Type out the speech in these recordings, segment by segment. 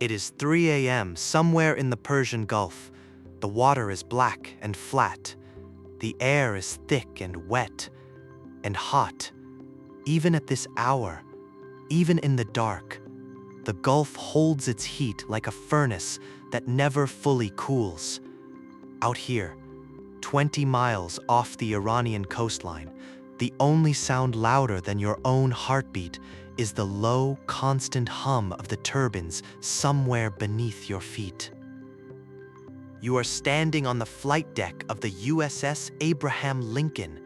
It is 3 a.m. somewhere in the Persian Gulf. The water is black and flat. The air is thick and wet and hot. Even at this hour, even in the dark, the Gulf holds its heat like a furnace that never fully cools. Out here, 20 miles off the Iranian coastline, the only sound louder than your own heartbeat is the low, constant hum of the turbines somewhere beneath your feet. You are standing on the flight deck of the USS Abraham Lincoln,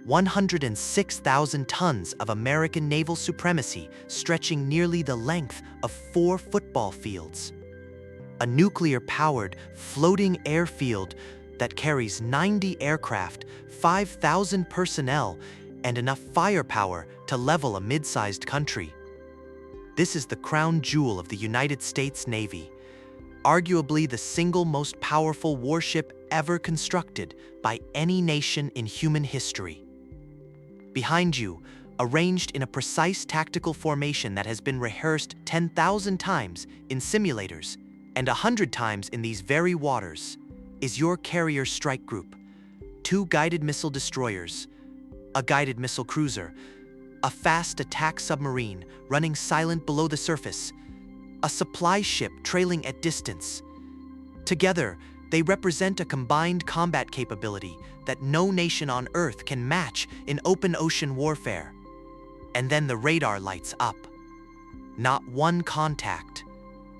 106,000 tons of American naval supremacy stretching nearly the length of 4 football fields. A nuclear-powered floating airfield that carries 90 aircraft, 5,000 personnel, and enough firepower to level a mid-sized country. This is the crown jewel of the United States Navy, arguably the single most powerful warship ever constructed by any nation in human history. Behind you, arranged in a precise tactical formation that has been rehearsed 10,000 times in simulators and 100 times in these very waters, is your carrier strike group: 2 guided missile destroyers, a guided missile cruiser, a fast attack submarine running silent below the surface, a supply ship trailing at distance. Together, they represent a combined combat capability that no nation on Earth can match in open ocean warfare. And then the radar lights up. Not one contact,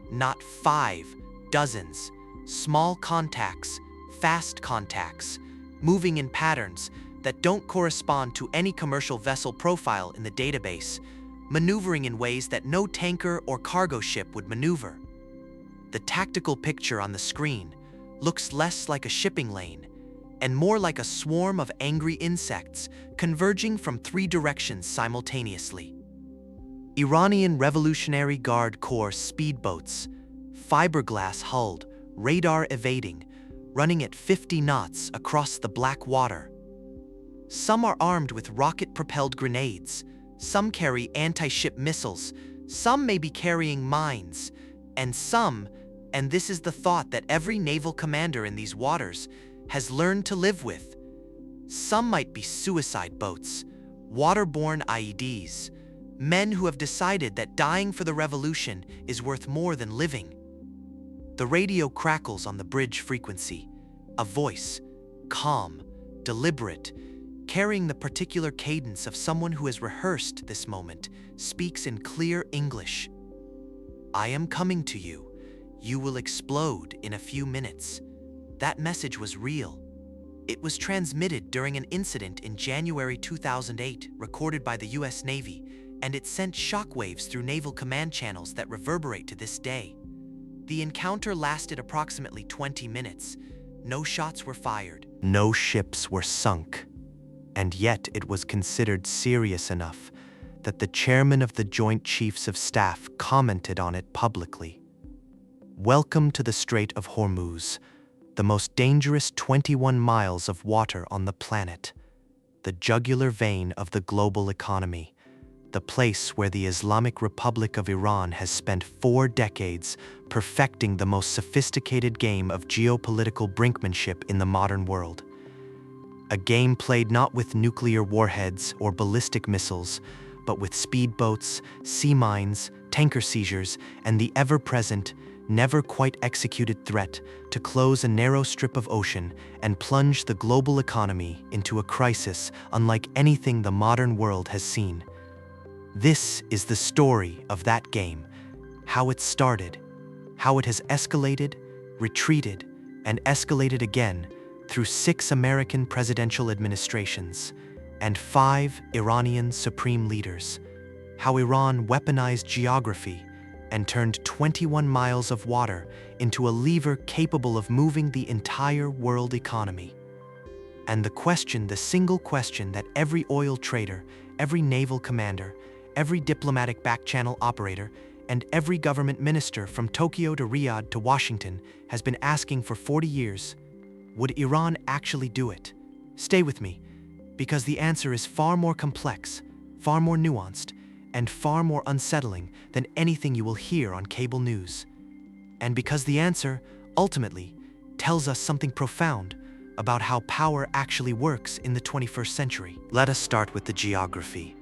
not 5, dozens, small contacts, fast contacts, moving in patterns that don't correspond to any commercial vessel profile in the database, maneuvering in ways that no tanker or cargo ship would maneuver. The tactical picture on the screen looks less like a shipping lane and more like a swarm of angry insects converging from 3 directions simultaneously. Iranian Revolutionary Guard Corps speedboats, fiberglass-hulled, radar-evading, running at 50 knots across the black water. Some are armed with rocket-propelled grenades, some carry anti-ship missiles, some may be carrying mines, and some, and this is the thought that every naval commander in these waters has learned to live with, some might be suicide boats, waterborne IEDs, men who have decided that dying for the revolution is worth more than living. The radio crackles on the bridge frequency, a voice, calm, deliberate, carrying the particular cadence of someone who has rehearsed this moment, speaks in clear English. "I am coming to you. You will explode in a few minutes." That message was real. It was transmitted during an incident in January 2008, recorded by the US Navy, and it sent shockwaves through naval command channels that reverberate to this day. The encounter lasted approximately 20 minutes. No shots were fired. No ships were sunk. And yet it was considered serious enough that the chairman of the Joint Chiefs of Staff commented on it publicly. "Welcome to the Strait of Hormuz, the most dangerous 21 miles of water on the planet, the jugular vein of the global economy, the place where the Islamic Republic of Iran has spent 4 decades perfecting the most sophisticated game of geopolitical brinkmanship in the modern world. A game played not with nuclear warheads or ballistic missiles, but with speedboats, sea mines, tanker seizures, and the ever-present, never-quite-executed threat to close a narrow strip of ocean and plunge the global economy into a crisis unlike anything the modern world has seen. This is the story of that game, how it started, how it has escalated, retreated, and escalated again through 6 American presidential administrations and 5 Iranian supreme leaders, how Iran weaponized geography and turned 21 miles of water into a lever capable of moving the entire world economy. And the single question that every oil trader, every naval commander, every diplomatic back-channel operator, and every government minister from Tokyo to Riyadh to Washington has been asking for 40 years, would Iran actually do it? Stay with me, because the answer is far more complex, far more nuanced, and far more unsettling than anything you will hear on cable news. And because the answer, ultimately, tells us something profound about how power actually works in the 21st century. Let us start with the geography.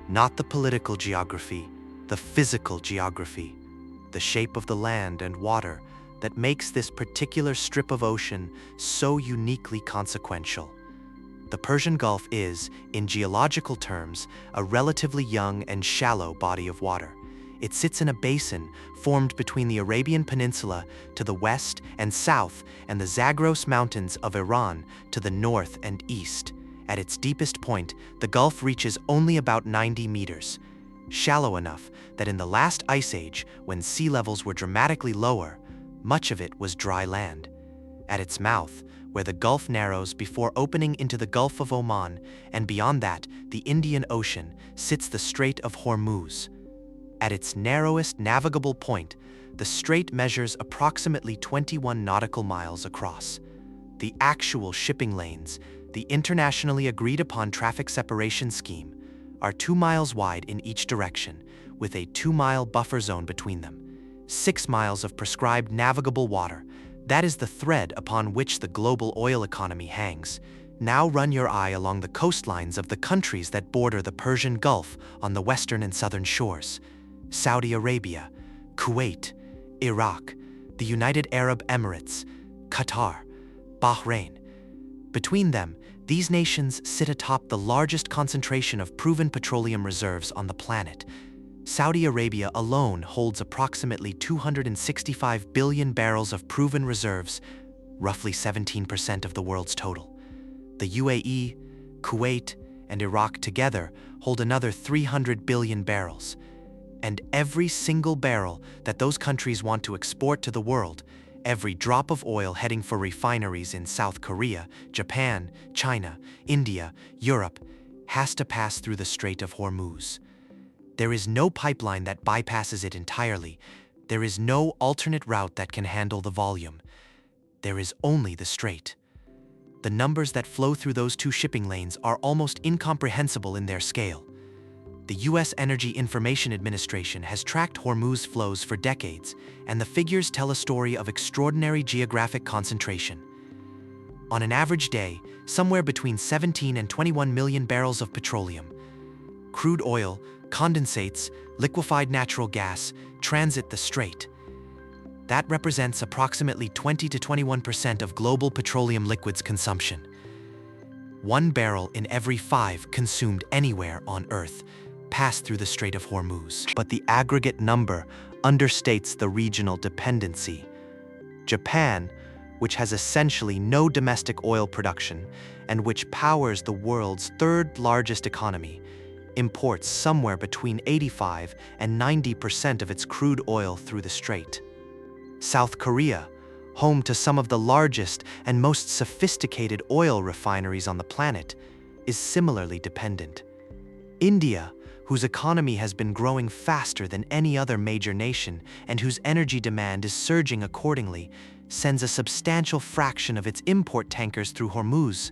Not the political geography, the physical geography, the shape of the land and water that makes this particular strip of ocean so uniquely consequential. The Persian Gulf is, in geological terms, a relatively young and shallow body of water. It sits in a basin formed between the Arabian Peninsula to the west and south and the Zagros Mountains of Iran to the north and east. At its deepest point, the Gulf reaches only about 90 meters, shallow enough that in the last ice age, when sea levels were dramatically lower, much of it was dry land. At its mouth, where the Gulf narrows before opening into the Gulf of Oman, and beyond that, the Indian Ocean, sits the Strait of Hormuz. At its narrowest navigable point, the strait measures approximately 21 nautical miles across. The actual shipping lanes, the internationally agreed-upon traffic separation scheme, are 2 miles wide in each direction, with a 2-mile buffer zone between them. 6 miles of prescribed navigable water, that is the thread upon which the global oil economy hangs. Now run your eye along the coastlines of the countries that border the Persian Gulf on the western and southern shores. Saudi Arabia, Kuwait, Iraq, the United Arab Emirates, Qatar, Bahrain. Between them, these nations sit atop the largest concentration of proven petroleum reserves on the planet. Saudi Arabia alone holds approximately 265 billion barrels of proven reserves, roughly 17% of the world's total. The UAE, Kuwait, and Iraq together hold another 300 billion barrels. And every single barrel that those countries want to export to the world, every drop of oil heading for refineries in South Korea, Japan, China, India, Europe, has to pass through the Strait of Hormuz. There is no pipeline that bypasses it entirely. There is no alternate route that can handle the volume. There is only the strait. The numbers that flow through those 2 shipping lanes are almost incomprehensible in their scale. The U.S. Energy Information Administration has tracked Hormuz flows for decades, and the figures tell a story of extraordinary geographic concentration. On an average day, somewhere between 17 and 21 million barrels of petroleum, crude oil, condensates, liquefied natural gas transit the strait. That represents approximately 20 to 21% of global petroleum liquids consumption. 1 barrel in every 5 consumed anywhere on Earth pass through the Strait of Hormuz. But the aggregate number understates the regional dependency. Japan, which has essentially no domestic oil production and which powers the world's 3rd largest economy, imports somewhere between 85 and 90% of its crude oil through the strait. South Korea, home to some of the largest and most sophisticated oil refineries on the planet, is similarly dependent. India, whose economy has been growing faster than any other major nation and whose energy demand is surging accordingly, sends a substantial fraction of its import tankers through Hormuz.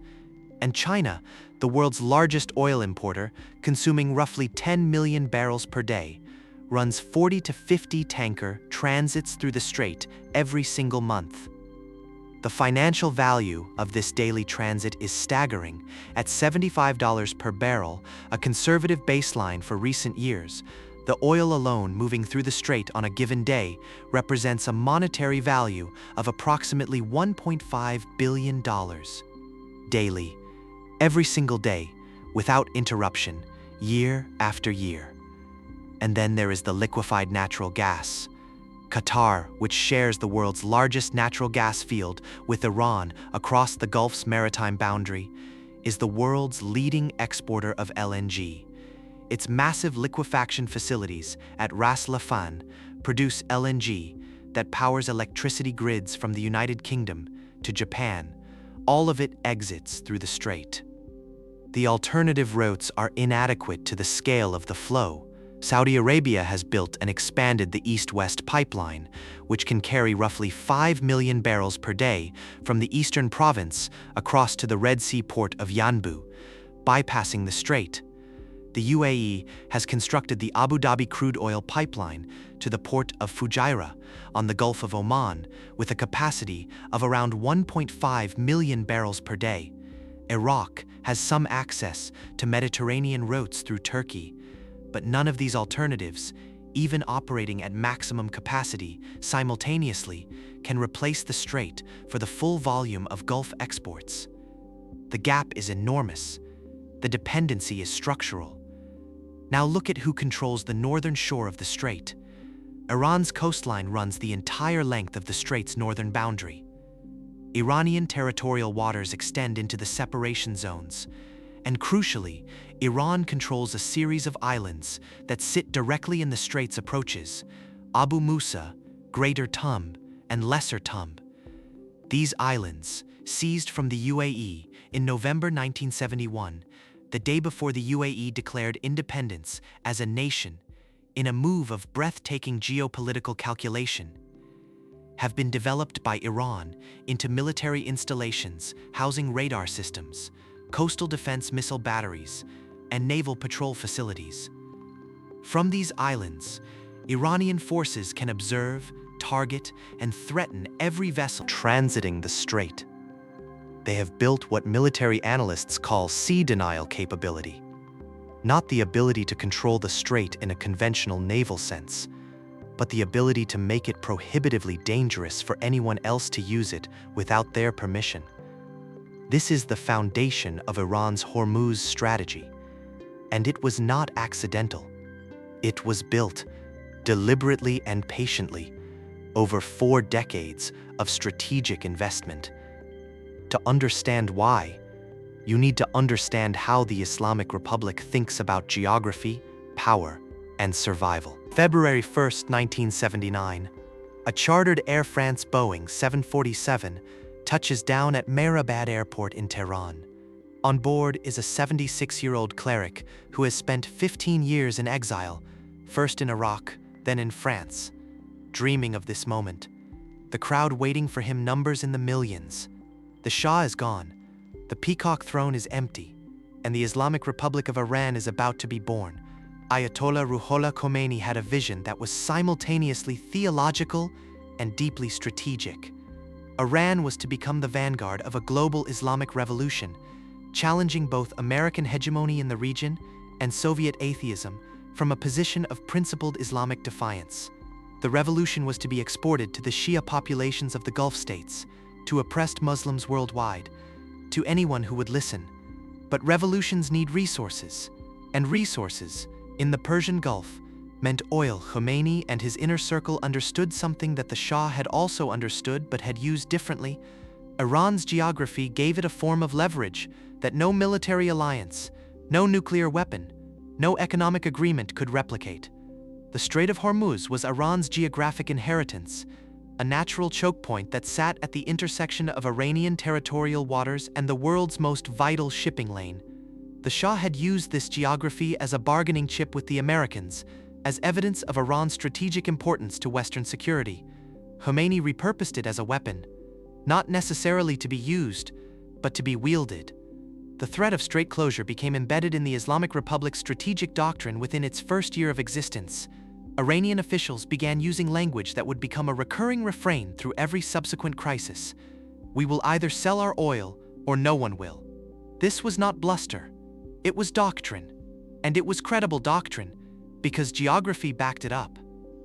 And China, the world's largest oil importer, consuming roughly 10 million barrels per day, runs 40 to 50 tanker transits through the strait every single month. The financial value of this daily transit is staggering. At $75 per barrel, a conservative baseline for recent years, the oil alone moving through the strait on a given day represents a monetary value of approximately $1.5 billion. Daily, every single day, without interruption, year after year. And then there is the liquefied natural gas. Qatar, which shares the world's largest natural gas field with Iran across the Gulf's maritime boundary, is the world's leading exporter of LNG. Its massive liquefaction facilities at Ras Laffan produce LNG that powers electricity grids from the United Kingdom to Japan. All of it exits through the strait. The alternative routes are inadequate to the scale of the flow. Saudi Arabia has built and expanded the East-West pipeline, which can carry roughly 5 million barrels per day from the eastern province across to the Red Sea port of Yanbu, bypassing the strait. the UAE has constructed the Abu Dhabi crude oil pipeline to the port of Fujairah on the Gulf of Oman with a capacity of around 1.5 million barrels per day. Iraq has some access to Mediterranean routes through Turkey, but none of these alternatives, even operating at maximum capacity simultaneously, can replace the strait for the full volume of Gulf exports. The gap is enormous. The dependency is structural. Now look at who controls the northern shore of the strait. Iran's coastline runs the entire length of the strait's northern boundary. Iranian territorial waters extend into the separation zones, and crucially, Iran controls a series of islands that sit directly in the strait's approaches: Abu Musa, Greater Tumb, and Lesser Tumb. These islands, seized from the UAE in November 1971, the day before the UAE declared independence as a nation, in a move of breathtaking geopolitical calculation, have been developed by Iran into military installations housing radar systems, coastal defense missile batteries, and naval patrol facilities. From these islands, Iranian forces can observe, target, and threaten every vessel transiting the strait. They have built what military analysts call sea denial capability, not the ability to control the strait in a conventional naval sense, but the ability to make it prohibitively dangerous for anyone else to use it without their permission. This is the foundation of Iran's Hormuz strategy, and it was not accidental. It was built deliberately and patiently over 4 decades of strategic investment. To understand why, you need to understand how the Islamic Republic thinks about geography, power, and survival. February 1st, 1979, a chartered Air France Boeing 747 touches down at Mehrabad Airport in Tehran. On board is a 76-year-old cleric who has spent 15 years in exile, first in Iraq, then in France. Dreaming of this moment, the crowd waiting for him numbers in the millions. The Shah is gone, the peacock throne is empty, and the Islamic Republic of Iran is about to be born. Ayatollah Ruhollah Khomeini had a vision that was simultaneously theological and deeply strategic. Iran was to become the vanguard of a global Islamic revolution, challenging both American hegemony in the region and Soviet atheism from a position of principled Islamic defiance. The revolution was to be exported to the Shia populations of the Gulf states, to oppressed Muslims worldwide, to anyone who would listen. But revolutions need resources, and resources, in the Persian Gulf, meant oil. Khomeini and his inner circle understood something that the Shah had also understood but had used differently. Iran's geography gave it a form of leverage that no military alliance, no nuclear weapon, no economic agreement could replicate. The Strait of Hormuz was Iran's geographic inheritance, a natural choke point that sat at the intersection of Iranian territorial waters and the world's most vital shipping lane. The Shah had used this geography as a bargaining chip with the Americans, as evidence of Iran's strategic importance to Western security. Khomeini repurposed it as a weapon, not necessarily to be used, but to be wielded. The threat of strait closure became embedded in the Islamic Republic's strategic doctrine within its first year of existence. Iranian officials began using language that would become a recurring refrain through every subsequent crisis. We will either sell our oil or no one will. This was not bluster. It was doctrine. And it was credible doctrine because geography backed it up.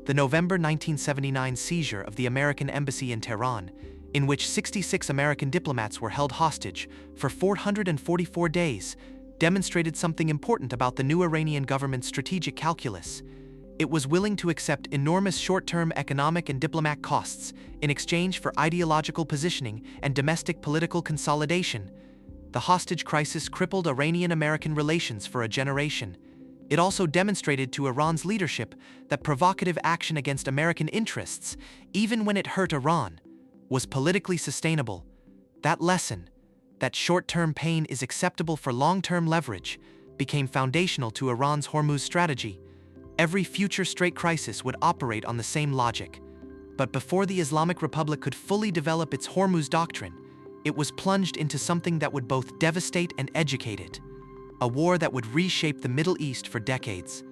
The November 1979 seizure of the American embassy in Tehran, in which 66 American diplomats were held hostage for 444 days, demonstrated something important about the new Iranian government's strategic calculus. It was willing to accept enormous short-term economic and diplomatic costs in exchange for ideological positioning and domestic political consolidation. The hostage crisis crippled Iranian-American relations for a generation. It also demonstrated to Iran's leadership that provocative action against American interests, even when it hurt Iran, was politically sustainable. That lesson, that short-term pain is acceptable for long-term leverage, became foundational to Iran's Hormuz strategy. Every future strait crisis would operate on the same logic. But before the Islamic Republic could fully develop its Hormuz doctrine, it was plunged into something that would both devastate and educate it: a war that would reshape the Middle East for decades.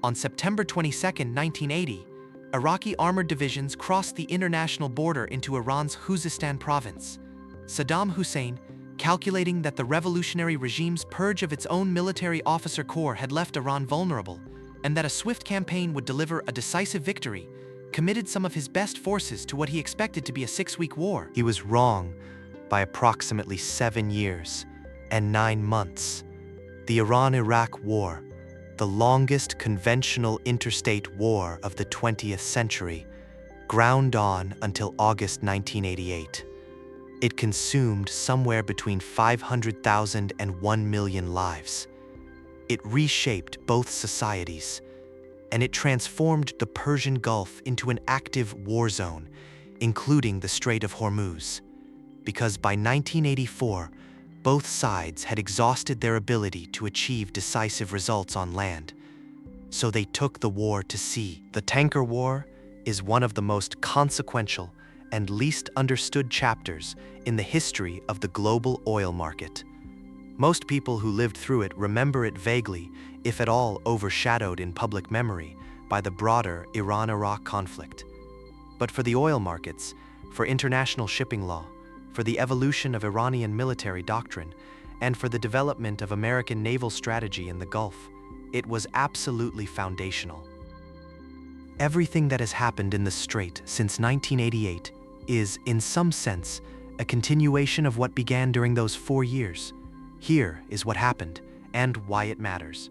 On September 22, 1980, Iraqi armored divisions crossed the international border into Iran's Khuzestan province. Saddam Hussein, calculating that the revolutionary regime's purge of its own military officer corps had left Iran vulnerable, and that a swift campaign would deliver a decisive victory, committed some of his best forces to what he expected to be a 6-week war. He was wrong by approximately 7 years and 9 months. The Iran-Iraq War, the longest conventional interstate war of the 20th century, ground on until August 1988. It consumed somewhere between 500,000 and 1 million lives. It reshaped both societies, and it transformed the Persian Gulf into an active war zone, including the Strait of Hormuz. Because by 1984, both sides had exhausted their ability to achieve decisive results on land, so they took the war to sea. The tanker war is one of the most consequential and least understood chapters in the history of the global oil market. Most people who lived through it remember it vaguely, if at all overshadowed in public memory by the broader Iran-Iraq conflict. But for the oil markets, for international shipping law, for the evolution of Iranian military doctrine, and for the development of American naval strategy in the Gulf, it was absolutely foundational. Everything that has happened in the Strait since 1988 is, in some sense, a continuation of what began during those 4 years. Here is what happened, and why it matters.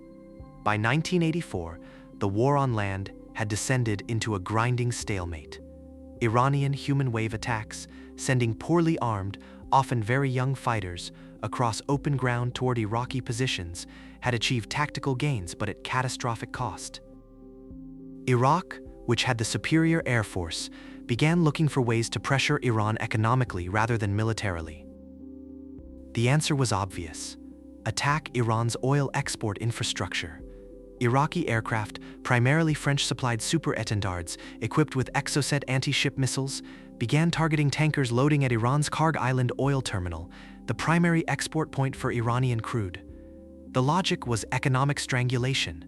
By 1984, the war on land had descended into a grinding stalemate. Iranian human wave attacks, sending poorly armed, often very young fighters across open ground toward Iraqi positions, had achieved tactical gains but at catastrophic cost. Iraq, which had the superior air force, began looking for ways to pressure Iran economically rather than militarily. The answer was obvious: attack Iran's oil export infrastructure. Iraqi aircraft, primarily French-supplied super-étendards equipped with Exocet anti-ship missiles, began targeting tankers loading at Iran's Karg Island oil terminal, the primary export point for Iranian crude. The logic was economic strangulation.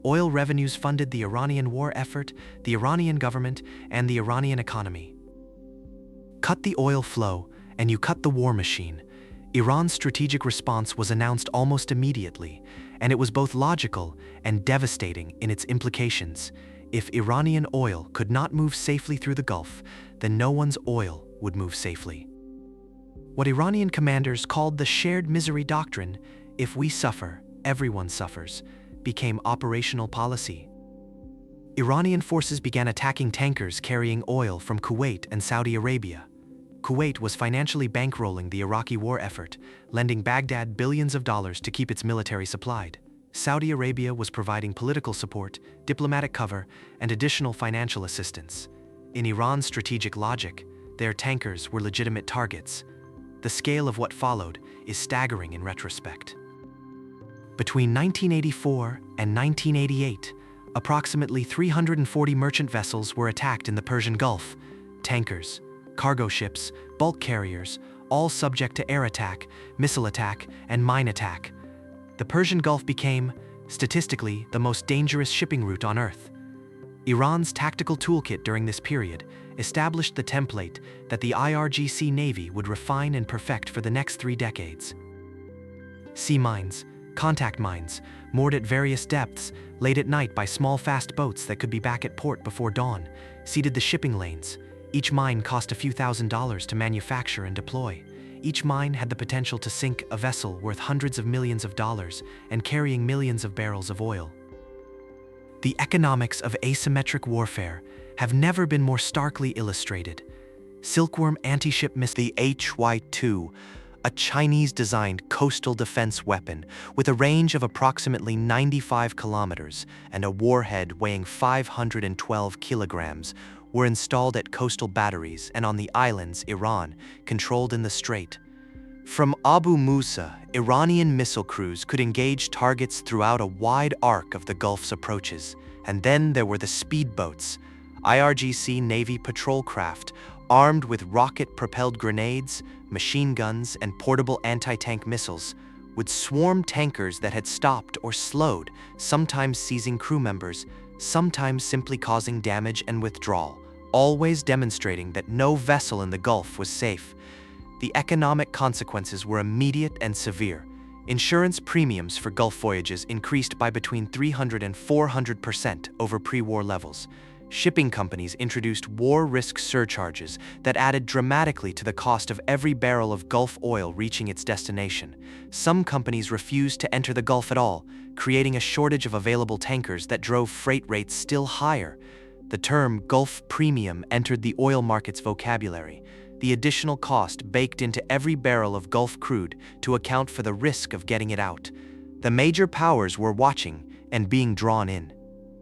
Oil revenues funded the Iranian war effort, the Iranian government, and the Iranian economy. Cut the oil flow, and you cut the war machine. Iran's strategic response was announced almost immediately, and it was both logical and devastating in its implications. If Iranian oil could not move safely through the Gulf, then no one's oil would move safely. What Iranian commanders called the shared misery doctrine, if we suffer, everyone suffers, became operational policy. Iranian forces began attacking tankers carrying oil from Kuwait and Saudi Arabia. Kuwait was financially bankrolling the Iraqi war effort, lending Baghdad billions of dollars to keep its military supplied. Saudi Arabia was providing political support, diplomatic cover, and additional financial assistance. In Iran's strategic logic, their tankers were legitimate targets. The scale of what followed is staggering in retrospect. Between 1984 and 1988, approximately 340 merchant vessels were attacked in the Persian Gulf. Tankers, cargo ships, bulk carriers, all subject to air attack, missile attack, and mine attack. The Persian Gulf became, statistically, the most dangerous shipping route on Earth. Iran's tactical toolkit during this period established the template that the IRGC Navy would refine and perfect for the next 3 decades. Sea mines, contact mines, moored at various depths, late at night by small fast boats that could be back at port before dawn, seeded the shipping lanes. Each mine cost a few $1,000s to manufacture and deploy. Each mine had the potential to sink a vessel worth hundreds of millions of dollars and carrying millions of barrels of oil. The economics of asymmetric warfare have never been more starkly illustrated. Silkworm anti-ship missile, the HY-2, a Chinese-designed coastal defense weapon with a range of approximately 95 kilometers and a warhead weighing 512 kilograms, were installed at coastal batteries and on the islands Iran controlled in the strait. From Abu Musa, Iranian missile crews could engage targets throughout a wide arc of the Gulf's approaches. And then there were the speedboats, IRGC Navy patrol craft armed with rocket-propelled grenades, machine guns, and portable anti-tank missiles, with swarm tankers that had stopped or slowed, sometimes seizing crew members, sometimes simply causing damage and withdrawal, always demonstrating that no vessel in the Gulf was safe. The economic consequences were immediate and severe. Insurance premiums for Gulf voyages increased by between 300% and 400% over pre-war levels. Shipping companies introduced war risk surcharges that added dramatically to the cost of every barrel of Gulf oil reaching its destination. Some companies refused to enter the Gulf at all, creating a shortage of available tankers that drove freight rates still higher. The term Gulf premium entered the oil market's vocabulary, the additional cost baked into every barrel of Gulf crude to account for the risk of getting it out. The major powers were watching and being drawn in.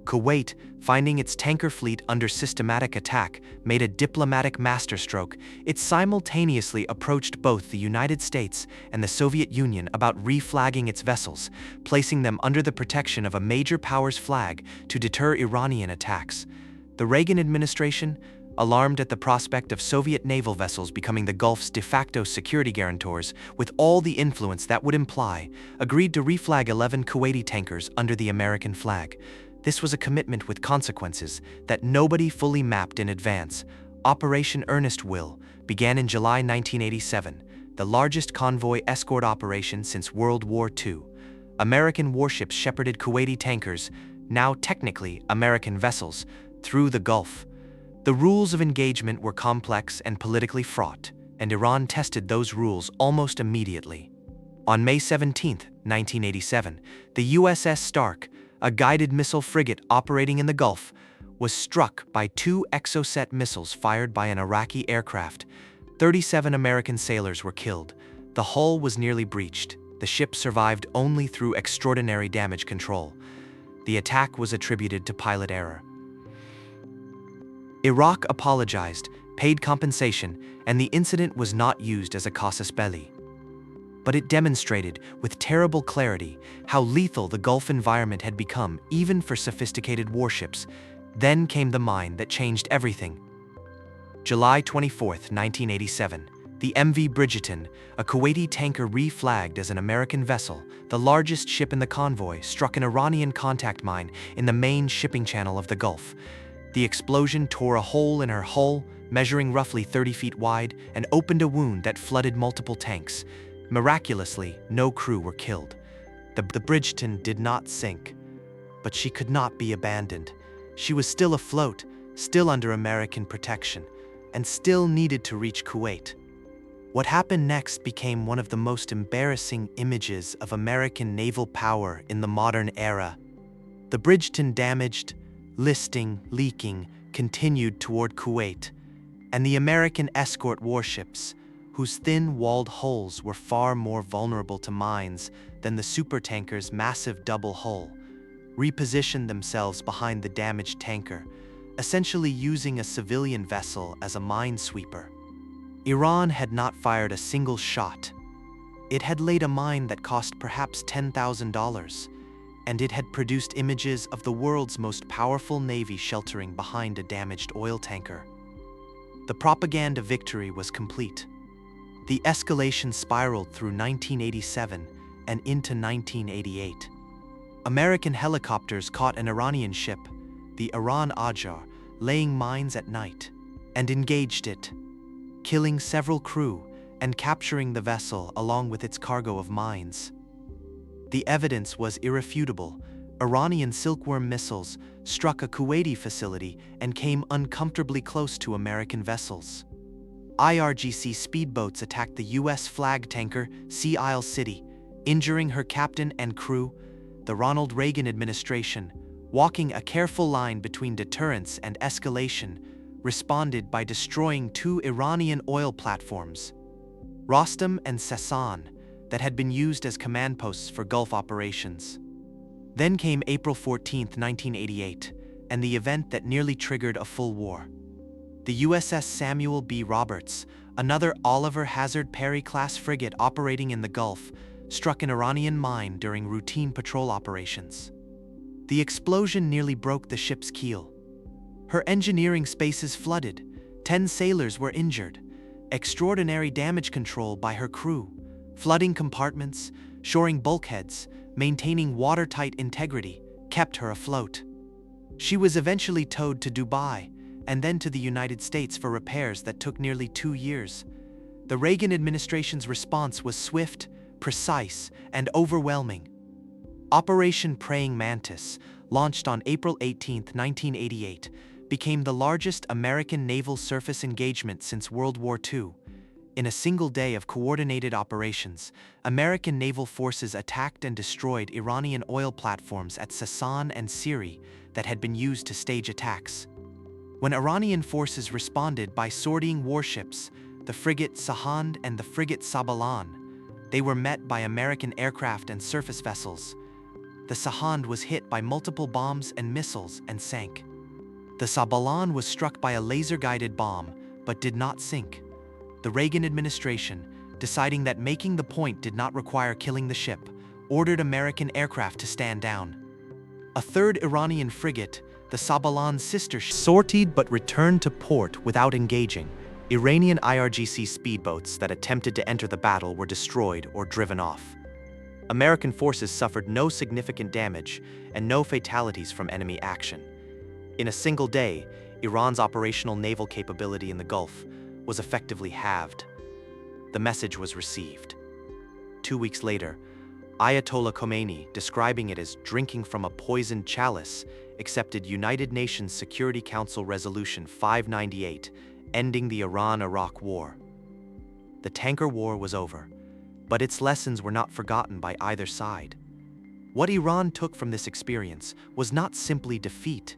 Kuwait, finding its tanker fleet under systematic attack, made a diplomatic masterstroke. It simultaneously approached both the United States and the Soviet Union about reflagging its vessels, placing them under the protection of a major power's flag to deter Iranian attacks. The Reagan administration, alarmed at the prospect of Soviet naval vessels becoming the Gulf's de facto security guarantors with all the influence that would imply, agreed to reflag 11 Kuwaiti tankers under the American flag. This was a commitment with consequences that nobody fully mapped in advance. Operation Earnest Will began in July 1987, the largest convoy escort operation since World War II. American warships shepherded Kuwaiti tankers, now technically American vessels, through the Gulf. The rules of engagement were complex and politically fraught, and Iran tested those rules almost immediately. On May 17, 1987, the USS Stark, a guided missile frigate operating in the Gulf, was struck by 2 Exocet missiles fired by an Iraqi aircraft. 37 American sailors were killed. The hull was nearly breached. The ship survived only through extraordinary damage control. The attack was attributed to pilot error. Iraq apologized, paid compensation, and the incident was not used as a casus belli. But it demonstrated, with terrible clarity, how lethal the Gulf environment had become even for sophisticated warships. Then came the mine that changed everything. July 24, 1987, the MV Bridgerton, a Kuwaiti tanker reflagged as an American vessel, the largest ship in the convoy, struck an Iranian contact mine in the main shipping channel of the Gulf. The explosion tore a hole in her hull, measuring roughly 30 feet wide, and opened a wound that flooded multiple tanks. Miraculously, no crew were killed. The Bridgerton did not sink, but she could not be abandoned. She was still afloat, still under American protection, and still needed to reach Kuwait. What happened next became one of the most embarrassing images of American naval power in the modern era. The Bridgerton, damaged, listing, leaking, continued toward Kuwait, and the American escort warships, whose thin-walled hulls were far more vulnerable to mines than the supertanker's massive double hull, repositioned themselves behind the damaged tanker, essentially using a civilian vessel as a minesweeper. Iran had not fired a single shot. It had laid a mine that cost perhaps $10,000, and it had produced images of the world's most powerful navy sheltering behind a damaged oil tanker. The propaganda victory was complete. The escalation spiraled through 1987 and into 1988. American helicopters caught an Iranian ship, the Iran Ajar, laying mines at night, and engaged it, killing several crew and capturing the vessel along with its cargo of mines. The evidence was irrefutable. Iranian silkworm missiles struck a Kuwaiti facility and came uncomfortably close to American vessels. IRGC speedboats attacked the U.S. flag tanker Sea Isle City, injuring her captain and crew. The Ronald Reagan administration, walking a careful line between deterrence and escalation, responded by destroying 2 Iranian oil platforms, Rostam and Sasan, that had been used as command posts for Gulf operations. Then came April 14, 1988, and the event that nearly triggered a full war. The USS Samuel B. Roberts, another Oliver Hazard Perry-class frigate operating in the Gulf, struck an Iranian mine during routine patrol operations. The explosion nearly broke the ship's keel. Her engineering spaces flooded. 10 sailors were injured. Extraordinary damage control by her crew, flooding compartments, shoring bulkheads, maintaining watertight integrity, kept her afloat. She was eventually towed to Dubai and then to the United States for repairs that took nearly 2 years. The Reagan administration's response was swift, precise, and overwhelming. Operation Praying Mantis, launched on April 18, 1988, became the largest American naval surface engagement since World War II. In a single day of coordinated operations, American naval forces attacked and destroyed Iranian oil platforms at Sasan and Siri that had been used to stage attacks. When Iranian forces responded by sortying warships, the frigate Sahand and the frigate Sabalan, they were met by American aircraft and surface vessels. The Sahand was hit by multiple bombs and missiles and sank. The Sabalan was struck by a laser-guided bomb, but did not sink. The Reagan administration, deciding that making the point did not require killing the ship, ordered American aircraft to stand down. A third Iranian frigate, the Sabalan's sister ship, sortied but returned to port without engaging. Iranian IRGC speedboats that attempted to enter the battle were destroyed or driven off. American forces suffered no significant damage and no fatalities from enemy action. In a single day, Iran's operational naval capability in the Gulf was effectively halved. The message was received. 2 weeks later, Ayatollah Khomeini, describing it as drinking from a poisoned chalice, accepted United Nations Security Council Resolution 598, ending the Iran-Iraq War. The tanker war was over, but its lessons were not forgotten by either side. What Iran took from this experience was not simply defeat.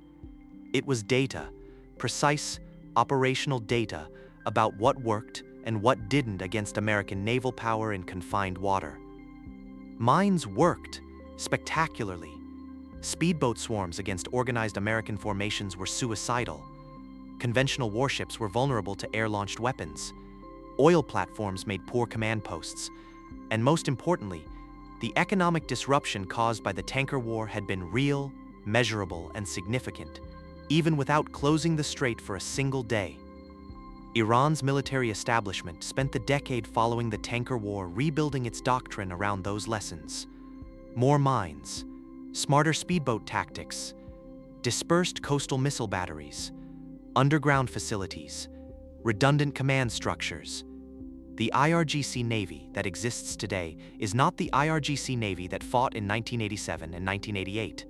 It was data, precise, operational data about what worked and what didn't against American naval power in confined water. Mines worked spectacularly. Speedboat swarms against organized American formations were suicidal. Conventional warships were vulnerable to air-launched weapons. Oil platforms made poor command posts. And most importantly, the economic disruption caused by the tanker war had been real, measurable, and significant, even without closing the strait for a single day. Iran's military establishment spent the decade following the tanker war rebuilding its doctrine around those lessons. More mines, smarter speedboat tactics, dispersed coastal missile batteries, underground facilities, redundant command structures. The IRGC Navy that exists today is not the IRGC Navy that fought in 1987 and 1988.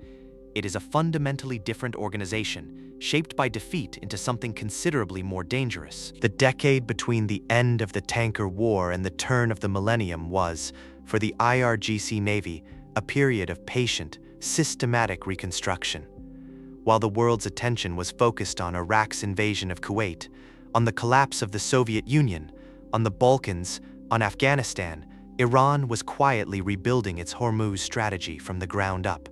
It is a fundamentally different organization, shaped by defeat into something considerably more dangerous. The decade between the end of the tanker war and the turn of the millennium was, for the IRGC Navy, a period of patient, systematic reconstruction. While the world's attention was focused on Iraq's invasion of Kuwait, on the collapse of the Soviet Union, on the Balkans, on Afghanistan, Iran was quietly rebuilding its Hormuz strategy from the ground up.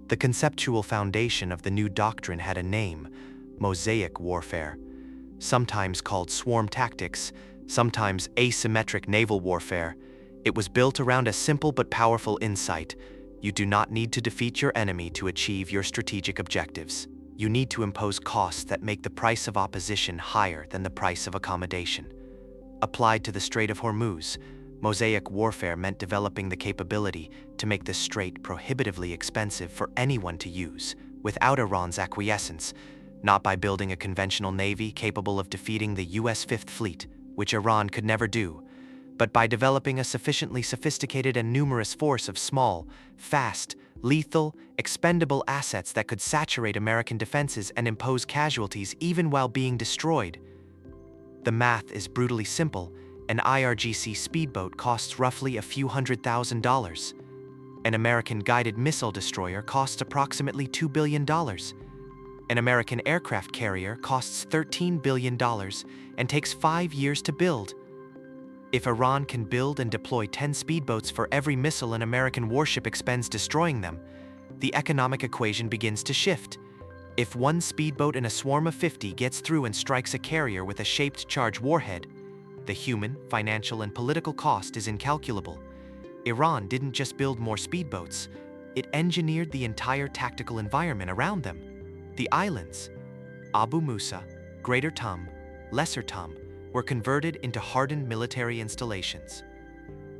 The conceptual foundation of the new doctrine had a name: mosaic warfare. Sometimes called swarm tactics, sometimes asymmetric naval warfare, it was built around a simple but powerful insight: you do not need to defeat your enemy to achieve your strategic objectives. You need to impose costs that make the price of opposition higher than the price of accommodation. Applied to the Strait of Hormuz, mosaic warfare meant developing the capability to make the strait prohibitively expensive for anyone to use, without Iran's acquiescence, not by building a conventional navy capable of defeating the US Fifth Fleet, which Iran could never do, but by developing a sufficiently sophisticated and numerous force of small, fast, lethal, expendable assets that could saturate American defenses and impose casualties even while being destroyed. The math is brutally simple. An IRGC speedboat costs roughly a few $100,000. An American guided missile destroyer costs approximately $2 billion. An American aircraft carrier costs $13 billion and takes 5 years to build. If Iran can build and deploy 10 speedboats for every missile an American warship expends destroying them, the economic equation begins to shift. If one speedboat in a swarm of 50 gets through and strikes a carrier with a shaped charge warhead, the human, financial, and political cost is incalculable. Iran didn't just build more speedboats, it engineered the entire tactical environment around them. The islands, Abu Musa, Greater Tum, Lesser Tum, were converted into hardened military installations.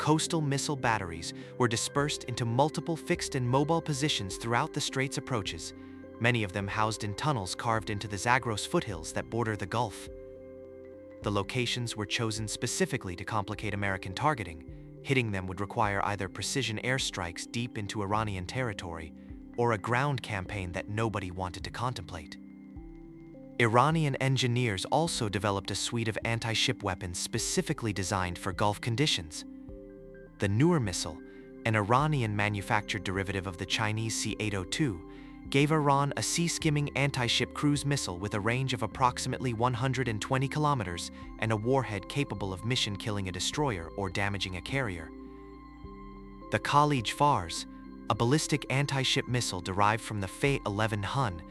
coastal missile batteries were dispersed into multiple fixed and mobile positions throughout the strait's approaches, many of them housed in tunnels carved into the Zagros foothills that border the Gulf. The locations were chosen specifically to complicate American targeting. Hitting them would require either precision airstrikes deep into Iranian territory or a ground campaign that nobody wanted to contemplate. Iranian engineers also developed a suite of anti-ship weapons specifically designed for Gulf conditions. The Noor missile, an Iranian-manufactured derivative of the Chinese C-802, gave Iran a sea-skimming anti-ship cruise missile with a range of approximately 120 kilometers and a warhead capable of mission-killing a destroyer or damaging a carrier. The Khalij Fars, a ballistic anti-ship missile derived from the Fe-11 Hun,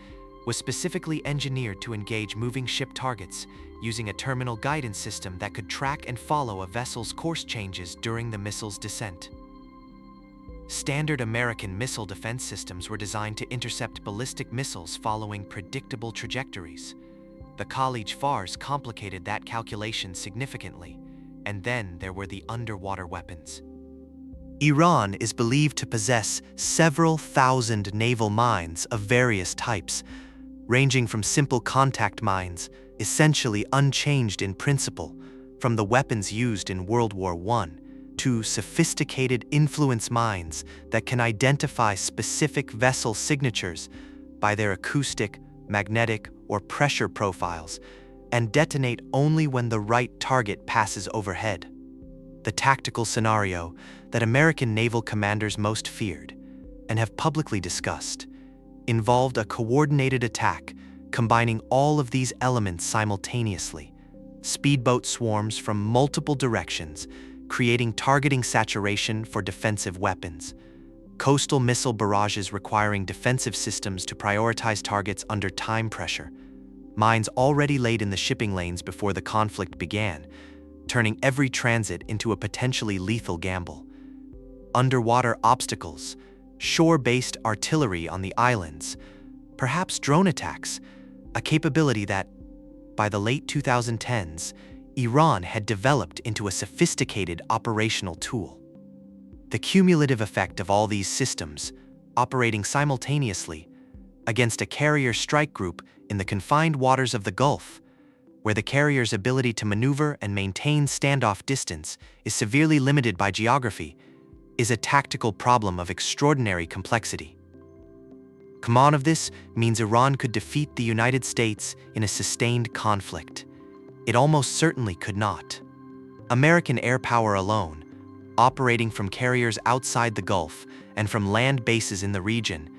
was specifically engineered to engage moving ship targets using a terminal guidance system that could track and follow a vessel's course changes during the missile's descent. Standard American missile defense systems were designed to intercept ballistic missiles following predictable trajectories. The Khalij Fars complicated that calculation significantly, and then there were the underwater weapons. Iran is believed to possess several thousand naval mines of various types, ranging from simple contact mines, essentially unchanged in principle, from the weapons used in World War I, to sophisticated influence mines that can identify specific vessel signatures by their acoustic, magnetic, or pressure profiles, and detonate only when the right target passes overhead. The tactical scenario that American naval commanders most feared, and have publicly discussed, involved a coordinated attack combining all of these elements simultaneously. Speedboat swarms from multiple directions, creating targeting saturation for defensive weapons. Coastal missile barrages requiring defensive systems to prioritize targets under time pressure. Mines already laid in the shipping lanes before the conflict began, turning every transit into a potentially lethal gamble. Underwater obstacles, shore-based artillery on the islands, perhaps drone attacks, a capability that, by the late 2010s, Iran had developed into a sophisticated operational tool. The cumulative effect of all these systems, operating simultaneously against a carrier strike group in the confined waters of the Gulf, where the carrier's ability to maneuver and maintain standoff distance is severely limited by geography, is a tactical problem of extraordinary complexity. Command of this means Iran could defeat the United States in a sustained conflict. It almost certainly could not. American air power alone, operating from carriers outside the Gulf and from land bases in the region,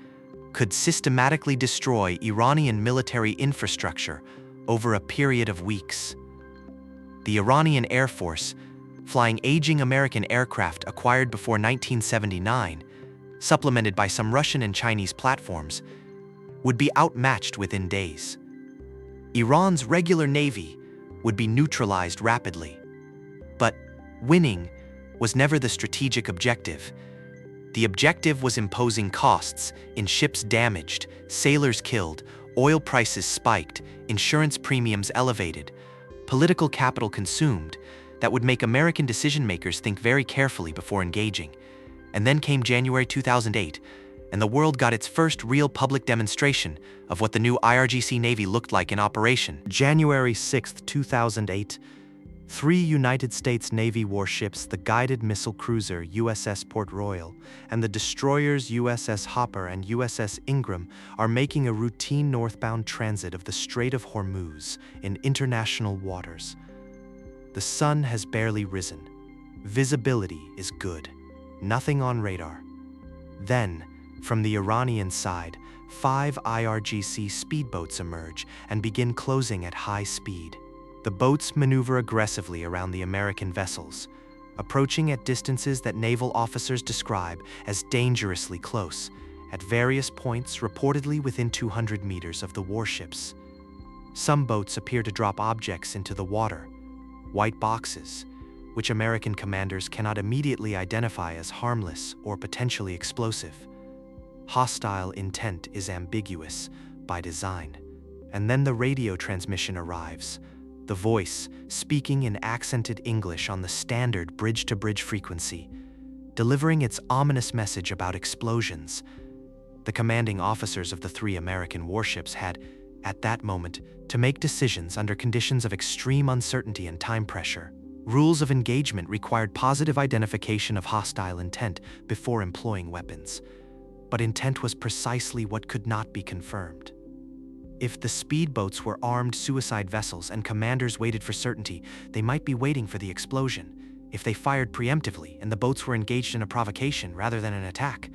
could systematically destroy Iranian military infrastructure over a period of weeks. The Iranian Air Force, flying aging American aircraft acquired before 1979, supplemented by some Russian and Chinese platforms, would be outmatched within days. Iran's regular navy would be neutralized rapidly. But winning was never the strategic objective. The objective was imposing costs in ships damaged, sailors killed, oil prices spiked, insurance premiums elevated, political capital consumed that would make American decision-makers think very carefully before engaging. And then came January 2008, and the world got its first real public demonstration of what the new IRGC Navy looked like in operation. January 6, 2008, 3 United States Navy warships, the guided missile cruiser USS Port Royal and the destroyers USS Hopper and USS Ingram, are making a routine northbound transit of the Strait of Hormuz in international waters. The sun has barely risen. Visibility is good. Nothing on radar. Then, from the Iranian side, 5 IRGC speedboats emerge and begin closing at high speed. The boats maneuver aggressively around the American vessels, approaching at distances that naval officers describe as dangerously close, at various points reportedly within 200 meters of the warships. Some boats appear to drop objects into the water, white boxes, which American commanders cannot immediately identify as harmless or potentially explosive. Hostile intent is ambiguous by design. And then the radio transmission arrives, The voice, speaking in accented English on the standard bridge-to-bridge frequency, delivering its ominous message about explosions. The commanding officers of the 3 American warships had, at that moment, to make decisions under conditions of extreme uncertainty and time pressure. Rules of engagement required positive identification of hostile intent before employing weapons. But intent was precisely what could not be confirmed. If the speedboats were armed suicide vessels and commanders waited for certainty, they might be waiting for the explosion. If they fired preemptively and the boats were engaged in a provocation rather than an attack,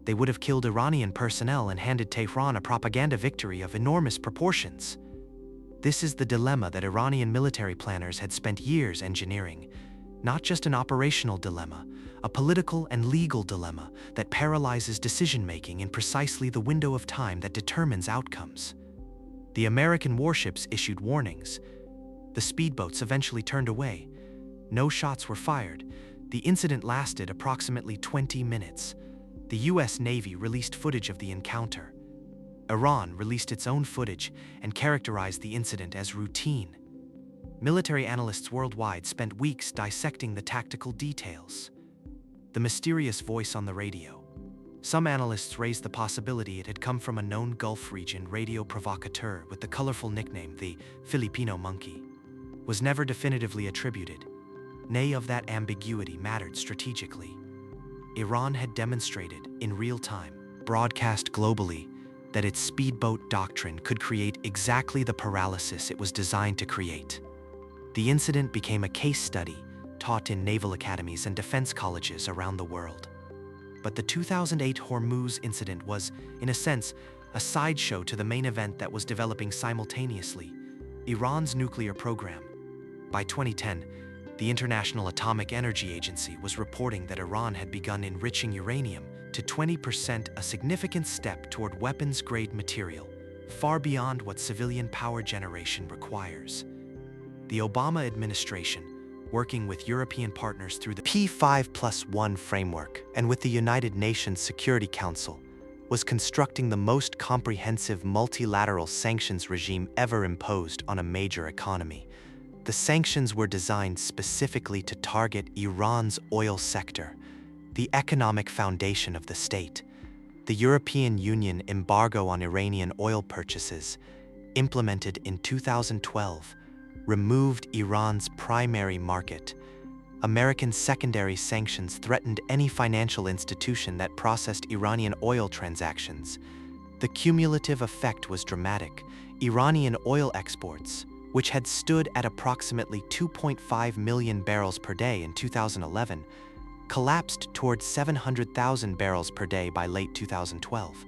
they would have killed Iranian personnel and handed Tehran a propaganda victory of enormous proportions. This is the dilemma that Iranian military planners had spent years engineering. Not just an operational dilemma, a political and legal dilemma that paralyzes decision-making in precisely the window of time that determines outcomes. The American warships issued warnings. The speedboats eventually turned away. No shots were fired. The incident lasted approximately 20 minutes. The US Navy released footage of the encounter. Iran released its own footage and characterized the incident as routine. Military analysts worldwide spent weeks dissecting the tactical details. The mysterious voice on the radio. Some analysts raised the possibility it had come from a known Gulf region radio provocateur with the colorful nickname the Filipino monkey. Was never definitively attributed. Nay, of that ambiguity mattered strategically. Iran had demonstrated, in real time, broadcast globally, that its speedboat doctrine could create exactly the paralysis it was designed to create. The incident became a case study taught in naval academies and defense colleges around the world. But the 2008 Hormuz incident was, in a sense, a sideshow to the main event that was developing simultaneously, Iran's nuclear program. By 2010, the International Atomic Energy Agency was reporting that Iran had begun enriching uranium to 20%, a significant step toward weapons-grade material, far beyond what civilian power generation requires. The Obama administration, working with European partners through the P5+1 framework and with the United Nations Security Council, was constructing the most comprehensive multilateral sanctions regime ever imposed on a major economy. The sanctions were designed specifically to target Iran's oil sector, the economic foundation of the state. The European Union embargo on Iranian oil purchases, implemented in 2012, removed Iran's primary market. American secondary sanctions threatened any financial institution that processed Iranian oil transactions. The cumulative effect was dramatic. Iranian oil exports, which had stood at approximately 2.5 million barrels per day in 2011, collapsed towards 700,000 barrels per day by late 2012.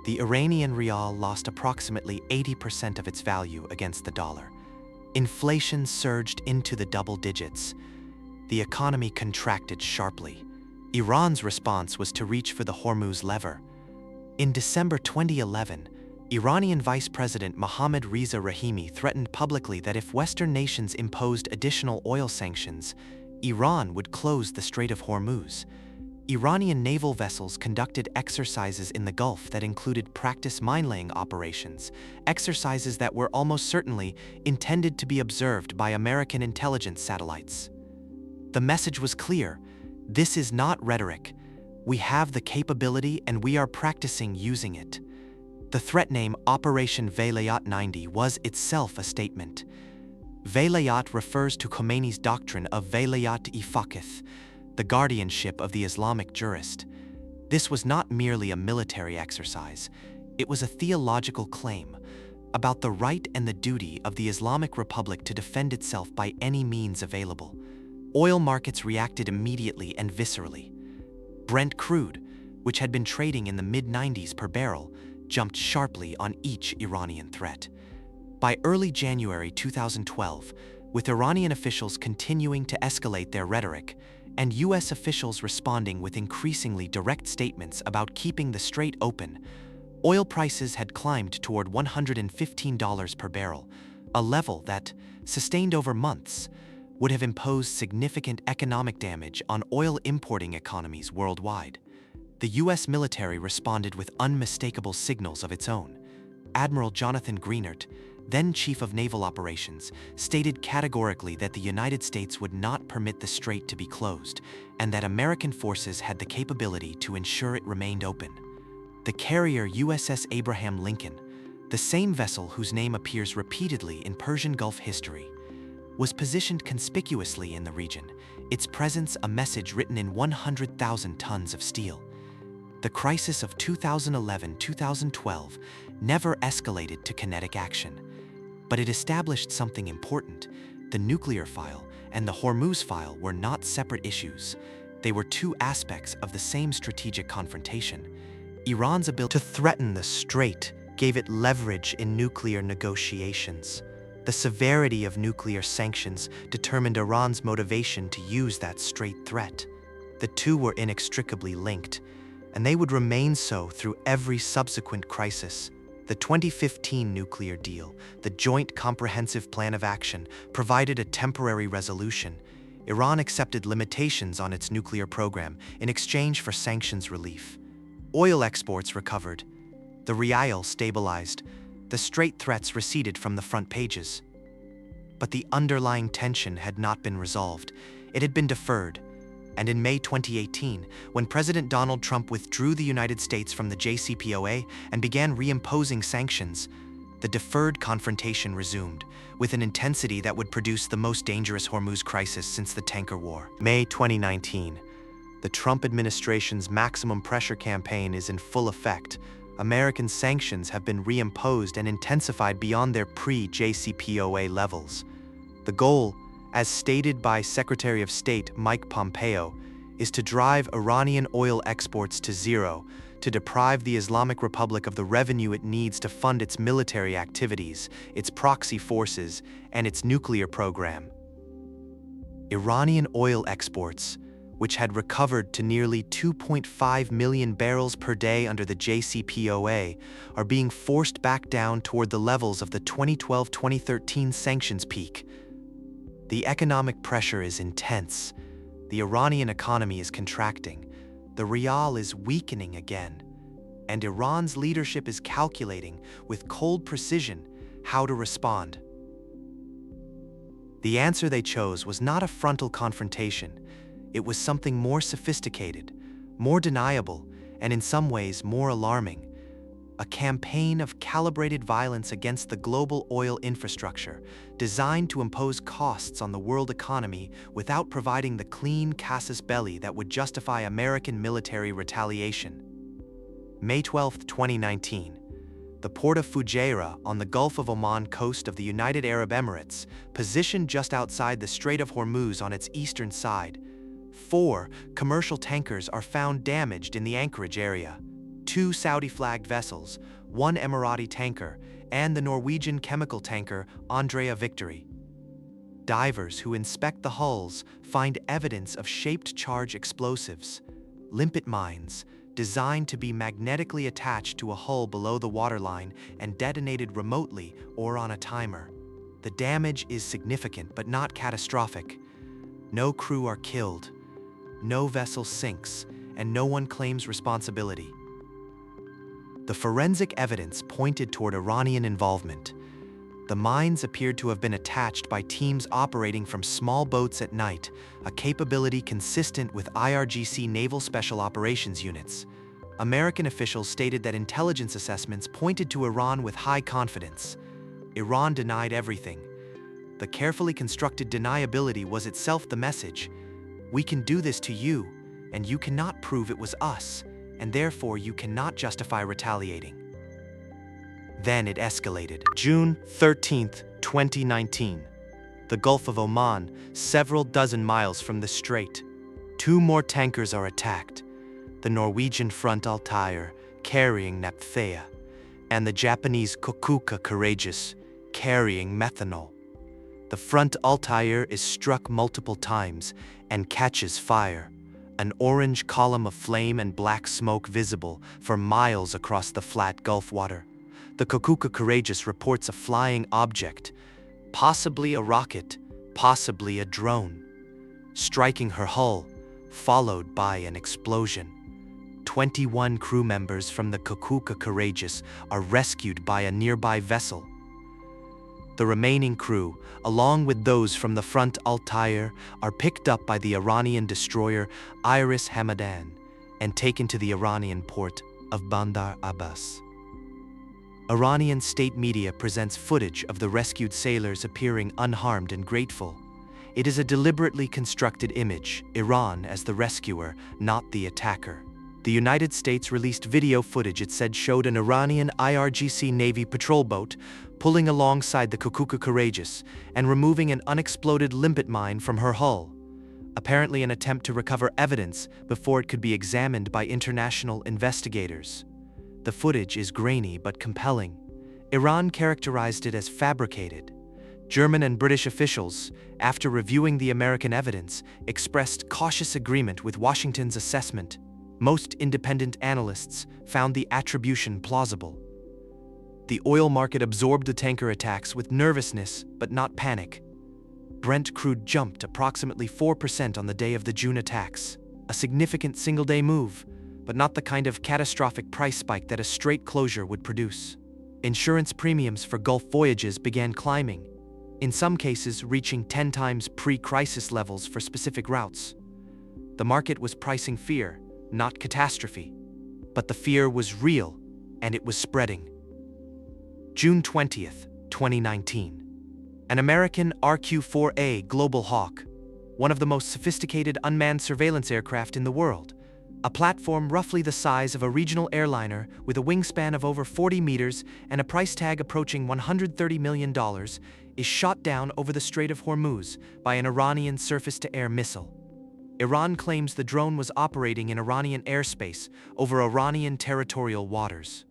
The Iranian rial lost approximately 80% of its value against the dollar. Inflation surged into the double digits. The economy contracted sharply. Iran's response was to reach for the Hormuz lever. In December 2011, Iranian Vice President Mohammad Reza Rahimi threatened publicly that if Western nations imposed additional oil sanctions, Iran would close the Strait of Hormuz. Iranian naval vessels conducted exercises in the Gulf that included practice mine-laying operations, exercises that were almost certainly intended to be observed by American intelligence satellites. The message was clear: this is not rhetoric. We have the capability and we are practicing using it. The threat name Operation Velayat 90 was itself a statement. Velayat refers to Khomeini's doctrine of Velayat-i Faqih, the guardianship of the Islamic jurist. This was not merely a military exercise. It was a theological claim about the right and the duty of the Islamic Republic to defend itself by any means available. Oil markets reacted immediately and viscerally. Brent crude, which had been trading in the mid-90s per barrel, jumped sharply on each Iranian threat. By early January 2012, with Iranian officials continuing to escalate their rhetoric, and US officials responding with increasingly direct statements about keeping the strait open, oil prices had climbed toward $115 per barrel, a level that, sustained over months, would have imposed significant economic damage on oil importing economies worldwide. The US military responded with unmistakable signals of its own. Admiral Jonathan Greenert, then Chief of Naval Operations, stated categorically that the United States would not permit the strait to be closed, and that American forces had the capability to ensure it remained open. The carrier USS Abraham Lincoln, the same vessel whose name appears repeatedly in Persian Gulf history, was positioned conspicuously in the region, its presence a message written in 100,000 tons of steel. The crisis of 2011-2012 never escalated to kinetic action, but it established something important. The nuclear file and the Hormuz file were not separate issues. They were two aspects of the same strategic confrontation. Iran's ability to threaten the strait gave it leverage in nuclear negotiations. The severity of nuclear sanctions determined Iran's motivation to use that strait threat. The two were inextricably linked, and they would remain so through every subsequent crisis. The 2015 nuclear deal, the Joint Comprehensive Plan of Action, provided a temporary resolution. Iran accepted limitations on its nuclear program in exchange for sanctions relief. Oil exports recovered. The rial stabilized. The strait threats receded from the front pages. But the underlying tension had not been resolved. It had been deferred. And in May 2018, when President Donald Trump withdrew the United States from the JCPOA and began reimposing sanctions, the deferred confrontation resumed, with an intensity that would produce the most dangerous Hormuz crisis since the tanker war. May 2019. The Trump administration's maximum pressure campaign is in full effect. American sanctions have been reimposed and intensified beyond their pre-JCPOA levels. The goal, as stated by Secretary of State Mike Pompeo, is to drive Iranian oil exports to zero, to deprive the Islamic Republic of the revenue it needs to fund its military activities, its proxy forces, and its nuclear program. Iranian oil exports, which had recovered to nearly 2.5 million barrels per day under the JCPOA, are being forced back down toward the levels of the 2012-2013 sanctions peak. The economic pressure is intense. The Iranian economy is contracting. The rial is weakening again. And Iran's leadership is calculating, with cold precision, how to respond. The answer they chose was not a frontal confrontation. It was something more sophisticated, more deniable, and in some ways more alarming. A campaign of calibrated violence against the global oil infrastructure, designed to impose costs on the world economy without providing the clean casus belli that would justify American military retaliation. May 12, 2019. The port of Fujairah on the Gulf of Oman coast of the United Arab Emirates, positioned just outside the Strait of Hormuz on its eastern side. 4 commercial tankers are found damaged in the anchorage area. 2 Saudi-flagged vessels, 1 Emirati tanker, and the Norwegian chemical tanker Andrea Victory. Divers who inspect the hulls find evidence of shaped charge explosives, limpet mines, designed to be magnetically attached to a hull below the waterline and detonated remotely or on a timer. The damage is significant but not catastrophic. No crew are killed, no vessel sinks, and no one claims responsibility. The forensic evidence pointed toward Iranian involvement. The mines appeared to have been attached by teams operating from small boats at night, a capability consistent with IRGC naval special operations units. American officials stated that intelligence assessments pointed to Iran with high confidence. Iran denied everything. The carefully constructed deniability was itself the message. We can do this to you, and you cannot prove it was us, and therefore you cannot justify retaliating. Then it escalated. June 13, 2019. The Gulf of Oman, several dozen miles from the strait. 2 more tankers are attacked. The Norwegian Front Altair, carrying naphtha, and the Japanese Kokuka Courageous, carrying methanol. The Front Altair is struck multiple times and catches fire. An orange column of flame and black smoke visible for miles across the flat Gulf water. The Kokuka Courageous reports a flying object, possibly a rocket, possibly a drone, striking her hull, followed by an explosion. 21 crew members from the Kokuka Courageous are rescued by a nearby vessel. The remaining crew, along with those from the front Altair, are picked up by the Iranian destroyer Iris Hamadan and taken to the Iranian port of Bandar Abbas. Iranian state media presents footage of the rescued sailors appearing unharmed and grateful. It is a deliberately constructed image, Iran as the rescuer, not the attacker. The United States released video footage it said showed an Iranian IRGC Navy patrol boat pulling alongside the Kukuka Courageous and removing an unexploded limpet mine from her hull, apparently an attempt to recover evidence before it could be examined by international investigators. The footage is grainy but compelling. Iran characterized it as fabricated. German and British officials, after reviewing the American evidence, expressed cautious agreement with Washington's assessment. Most independent analysts found the attribution plausible. The oil market absorbed the tanker attacks with nervousness, but not panic. Brent crude jumped approximately 4% on the day of the June attacks, a significant single-day move, but not the kind of catastrophic price spike that a straight closure would produce. Insurance premiums for Gulf voyages began climbing, in some cases reaching 10 times pre-crisis levels for specific routes. The market was pricing fear, not catastrophe. But the fear was real, and it was spreading. June 20th, 2019. An American RQ-4A Global Hawk, one of the most sophisticated unmanned surveillance aircraft in the world, a platform roughly the size of a regional airliner with a wingspan of over 40 meters and a price tag approaching $130 million, is shot down over the Strait of Hormuz by an Iranian surface-to-air missile. Iran claims the drone was operating in Iranian airspace over Iranian territorial waters.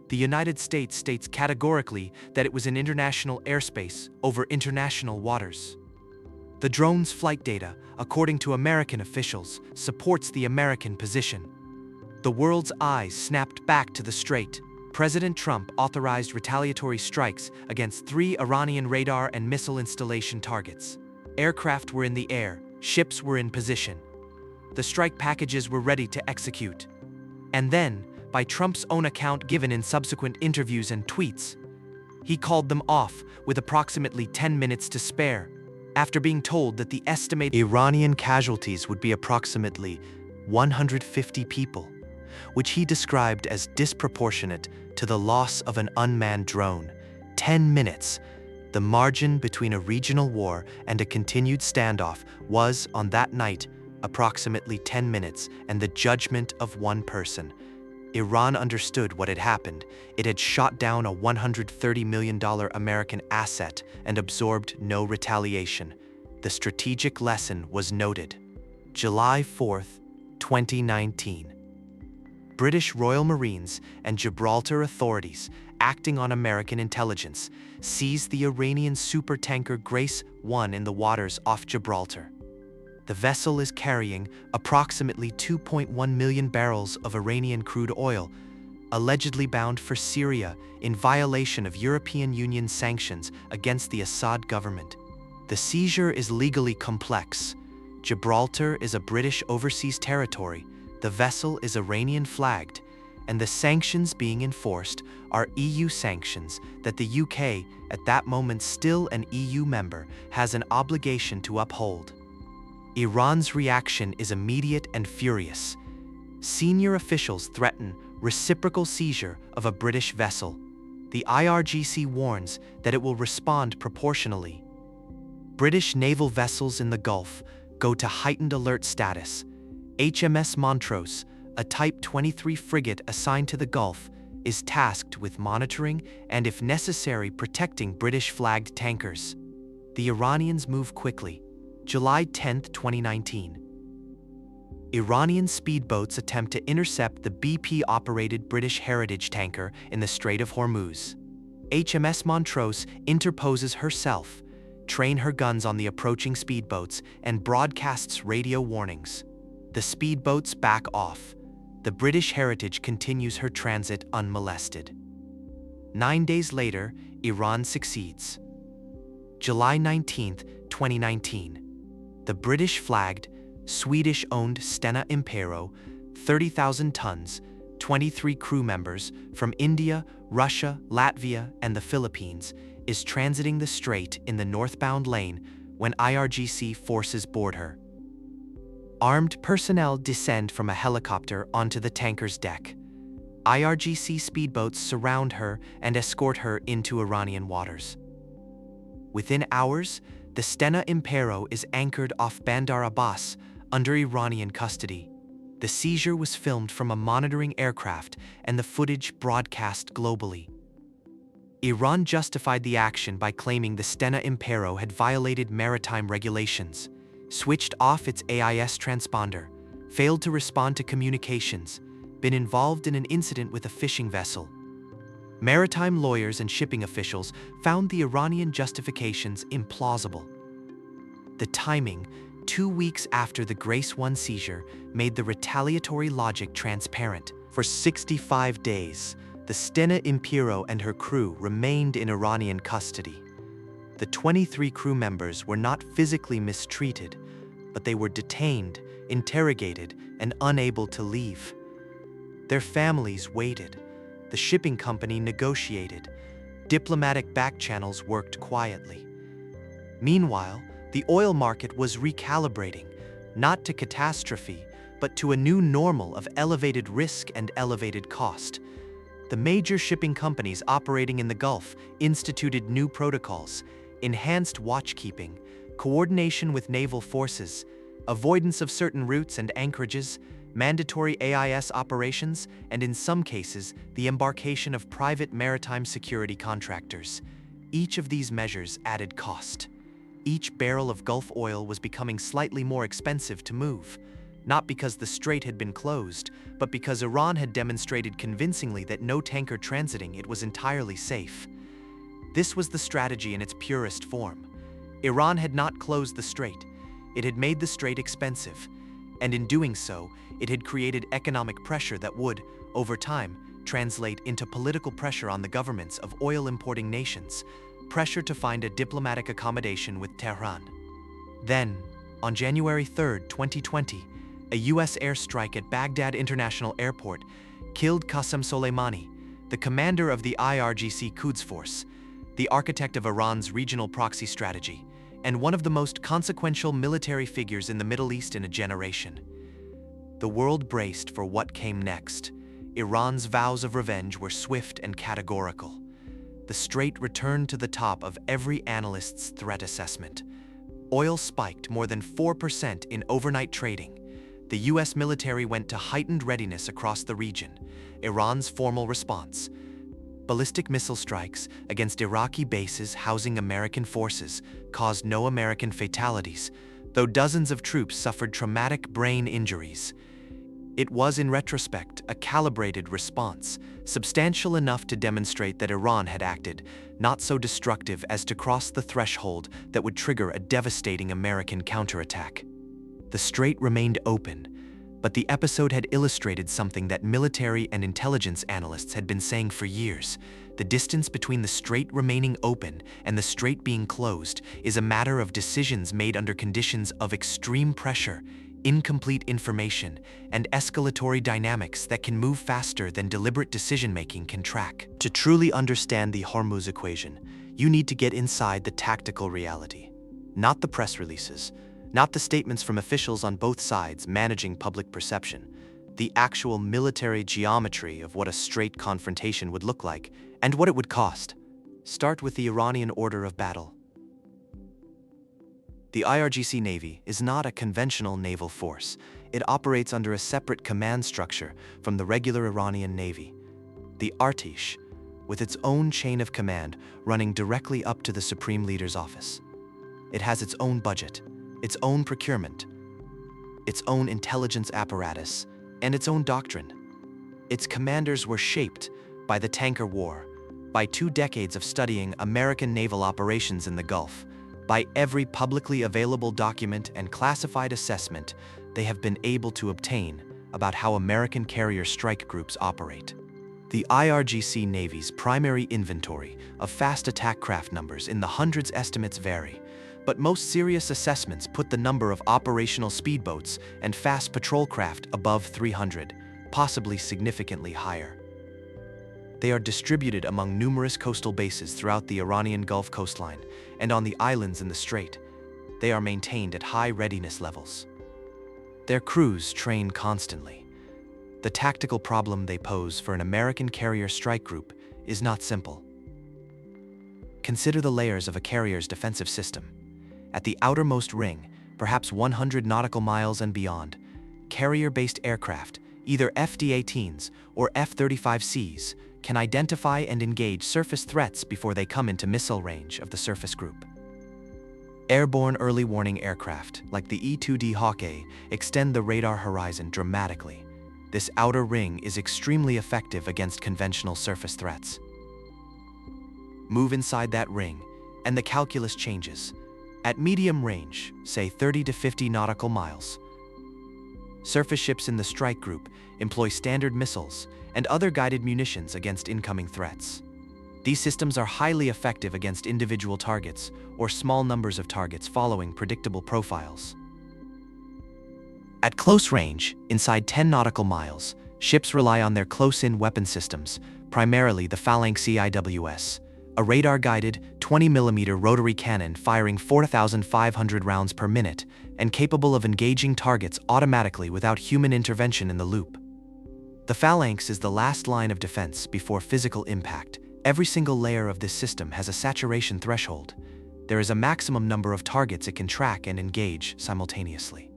The United States states categorically that it was in international airspace over international waters. The drone's flight data, according to American officials, supports the American position. The world's eyes snapped back to the strait. President Trump authorized retaliatory strikes against 3 Iranian radar and missile installation targets. Aircraft were in the air. Ships were in position. The strike packages were ready to execute. And then, by Trump's own account given in subsequent interviews and tweets, he called them off with approximately 10 minutes to spare, after being told that the estimated Iranian casualties would be approximately 150 people, which he described as disproportionate to the loss of an unmanned drone. 10 minutes. The margin between a regional war and a continued standoff was, on that night, approximately 10 minutes and the judgment of one person. Iran understood what had happened. It had shot down a $130 million American asset and absorbed no retaliation. The strategic lesson was noted. July 4th, 2019. British Royal Marines and Gibraltar authorities, acting on American intelligence, seized the Iranian supertanker Grace 1 in the waters off Gibraltar. The vessel is carrying approximately 2.1 million barrels of Iranian crude oil, allegedly bound for Syria in violation of European Union sanctions against the Assad government. The seizure is legally complex. Gibraltar is a British overseas territory, the vessel is Iranian-flagged, and the sanctions being enforced are EU sanctions that the UK, at that moment still an EU member, has an obligation to uphold. Iran's reaction is immediate and furious. Senior officials threaten reciprocal seizure of a British vessel. The IRGC warns that it will respond proportionally. British naval vessels in the Gulf go to heightened alert status. HMS Montrose, a Type 23 frigate assigned to the Gulf, is tasked with monitoring and, if necessary, protecting British-flagged tankers. The Iranians move quickly. July 10, 2019. Iranian speedboats attempt to intercept the BP-operated British Heritage tanker in the Strait of Hormuz. HMS Montrose interposes herself, trains her guns on the approaching speedboats, and broadcasts radio warnings. The speedboats back off. The British Heritage continues her transit unmolested. 9 days later, Iran succeeds. July 19, 2019. The British-flagged, Swedish-owned Stena Impero, 30,000 tons, 23 crew members from India, Russia, Latvia, and the Philippines, is transiting the strait in the northbound lane when IRGC forces board her. Armed personnel descend from a helicopter onto the tanker's deck. IRGC speedboats surround her and escort her into Iranian waters. Within hours, the Stena Impero is anchored off Bandar Abbas under Iranian custody. The seizure was filmed from a monitoring aircraft and the footage broadcast globally. Iran justified the action by claiming the Stena Impero had violated maritime regulations, switched off its AIS transponder, failed to respond to communications, been involved in an incident with a fishing vessel. Maritime lawyers and shipping officials found the Iranian justifications implausible. The timing, 2 weeks after the Grace 1 seizure, made the retaliatory logic transparent. For 65 days, the Stena Impero and her crew remained in Iranian custody. The 23 crew members were not physically mistreated, but they were detained, interrogated, and unable to leave. Their families waited. The shipping company negotiated. Diplomatic back channels worked quietly. Meanwhile, the oil market was recalibrating, not to catastrophe, but to a new normal of elevated risk and elevated cost. The major shipping companies operating in the Gulf instituted new protocols, enhanced watchkeeping, coordination with naval forces, avoidance of certain routes and anchorages, mandatory AIS operations, and in some cases, the embarkation of private maritime security contractors. Each of these measures added cost. Each barrel of Gulf oil was becoming slightly more expensive to move, not because the strait had been closed, but because Iran had demonstrated convincingly that no tanker transiting it was entirely safe. This was the strategy in its purest form. Iran had not closed the strait. It had made the strait expensive, and in doing so, it had created economic pressure that would, over time, translate into political pressure on the governments of oil-importing nations, pressure to find a diplomatic accommodation with Tehran. Then, on January 3, 2020, a U.S. airstrike at Baghdad International Airport killed Qasem Soleimani, the commander of the IRGC Quds Force, the architect of Iran's regional proxy strategy, and one of the most consequential military figures in the Middle East in a generation. The world braced for what came next. Iran's vows of revenge were swift and categorical. The strait returned to the top of every analyst's threat assessment. Oil spiked more than 4% in overnight trading. The U.S. military went to heightened readiness across the region. Iran's formal response: ballistic missile strikes against Iraqi bases housing American forces caused no American fatalities, though dozens of troops suffered traumatic brain injuries. It was, in retrospect, a calibrated response, substantial enough to demonstrate that Iran had acted, not so destructive as to cross the threshold that would trigger a devastating American counterattack. The strait remained open, but the episode had illustrated something that military and intelligence analysts had been saying for years. The distance between the strait remaining open and the strait being closed is a matter of decisions made under conditions of extreme pressure, incomplete information, and escalatory dynamics that can move faster than deliberate decision-making can track. To truly understand the Hormuz equation, you need to get inside the tactical reality, not the press releases, not the statements from officials on both sides managing public perception, the actual military geometry of what a straight confrontation would look like and what it would cost. Start with the Iranian order of battle. The IRGC Navy is not a conventional naval force. It operates under a separate command structure from the regular Iranian Navy. The Artish, with its own chain of command running directly up to the Supreme Leader's office. It has its own budget, its own procurement, its own intelligence apparatus, and its own doctrine. Its commanders were shaped by the tanker war, by 2 decades of studying American naval operations in the Gulf, by every publicly available document and classified assessment they have been able to obtain about how American carrier strike groups operate. The IRGC Navy's primary inventory of fast attack craft numbers in the hundreds estimates vary, but most serious assessments put the number of operational speedboats and fast patrol craft above 300, possibly significantly higher. They are distributed among numerous coastal bases throughout the Iranian Gulf coastline and on the islands in the strait. They are maintained at high readiness levels. Their crews train constantly. The tactical problem they pose for an American carrier strike group is not simple. Consider the layers of a carrier's defensive system. At the outermost ring, perhaps 100 nautical miles and beyond, carrier-based aircraft, either FD-18s or F-35Cs, can identify and engage surface threats before they come into missile range of the surface group. Airborne early warning aircraft, like the E-2D Hawk-A, extend the radar horizon dramatically. This outer ring is extremely effective against conventional surface threats. Move inside that ring, and the calculus changes. At medium range, say 30 to 50 nautical miles, surface ships in the strike group employ standard missiles and other guided munitions against incoming threats. These systems are highly effective against individual targets or small numbers of targets following predictable profiles. At close range, inside 10 nautical miles, ships rely on their close-in weapon systems, primarily the Phalanx CIWS, a radar-guided 20mm rotary cannon firing 4,500 rounds per minute and capable of engaging targets automatically without human intervention in the loop. The Phalanx is the last line of defense before physical impact. Every single layer of this system has a saturation threshold. There is a maximum number of targets it can track and engage simultaneously.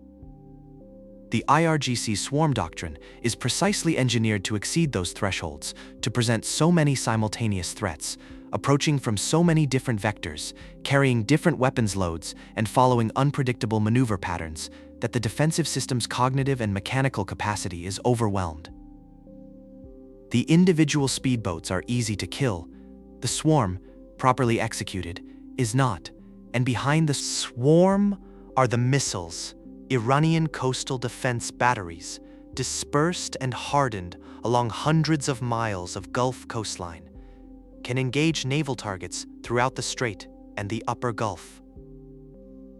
The IRGC's swarm doctrine is precisely engineered to exceed those thresholds, to present so many simultaneous threats, approaching from so many different vectors, carrying different weapons loads, and following unpredictable maneuver patterns, that the defensive system's cognitive and mechanical capacity is overwhelmed. The individual speedboats are easy to kill. The swarm, properly executed, is not. And behind the swarm are the missiles, Iranian coastal defense batteries, dispersed and hardened along hundreds of miles of Gulf coastline, can engage naval targets throughout the Strait and the upper Gulf.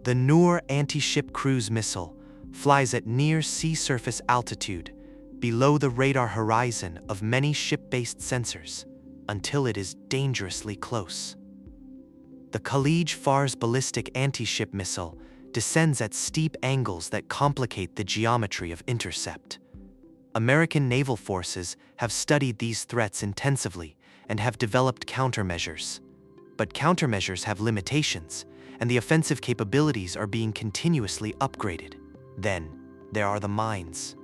The Noor anti-ship cruise missile flies at near sea surface altitude, below the radar horizon of many ship-based sensors, until it is dangerously close. The Khalij Fars ballistic anti-ship missile descends at steep angles that complicate the geometry of intercept. American naval forces have studied these threats intensively and have developed countermeasures. But countermeasures have limitations, and the offensive capabilities are being continuously upgraded. Then, there are the mines.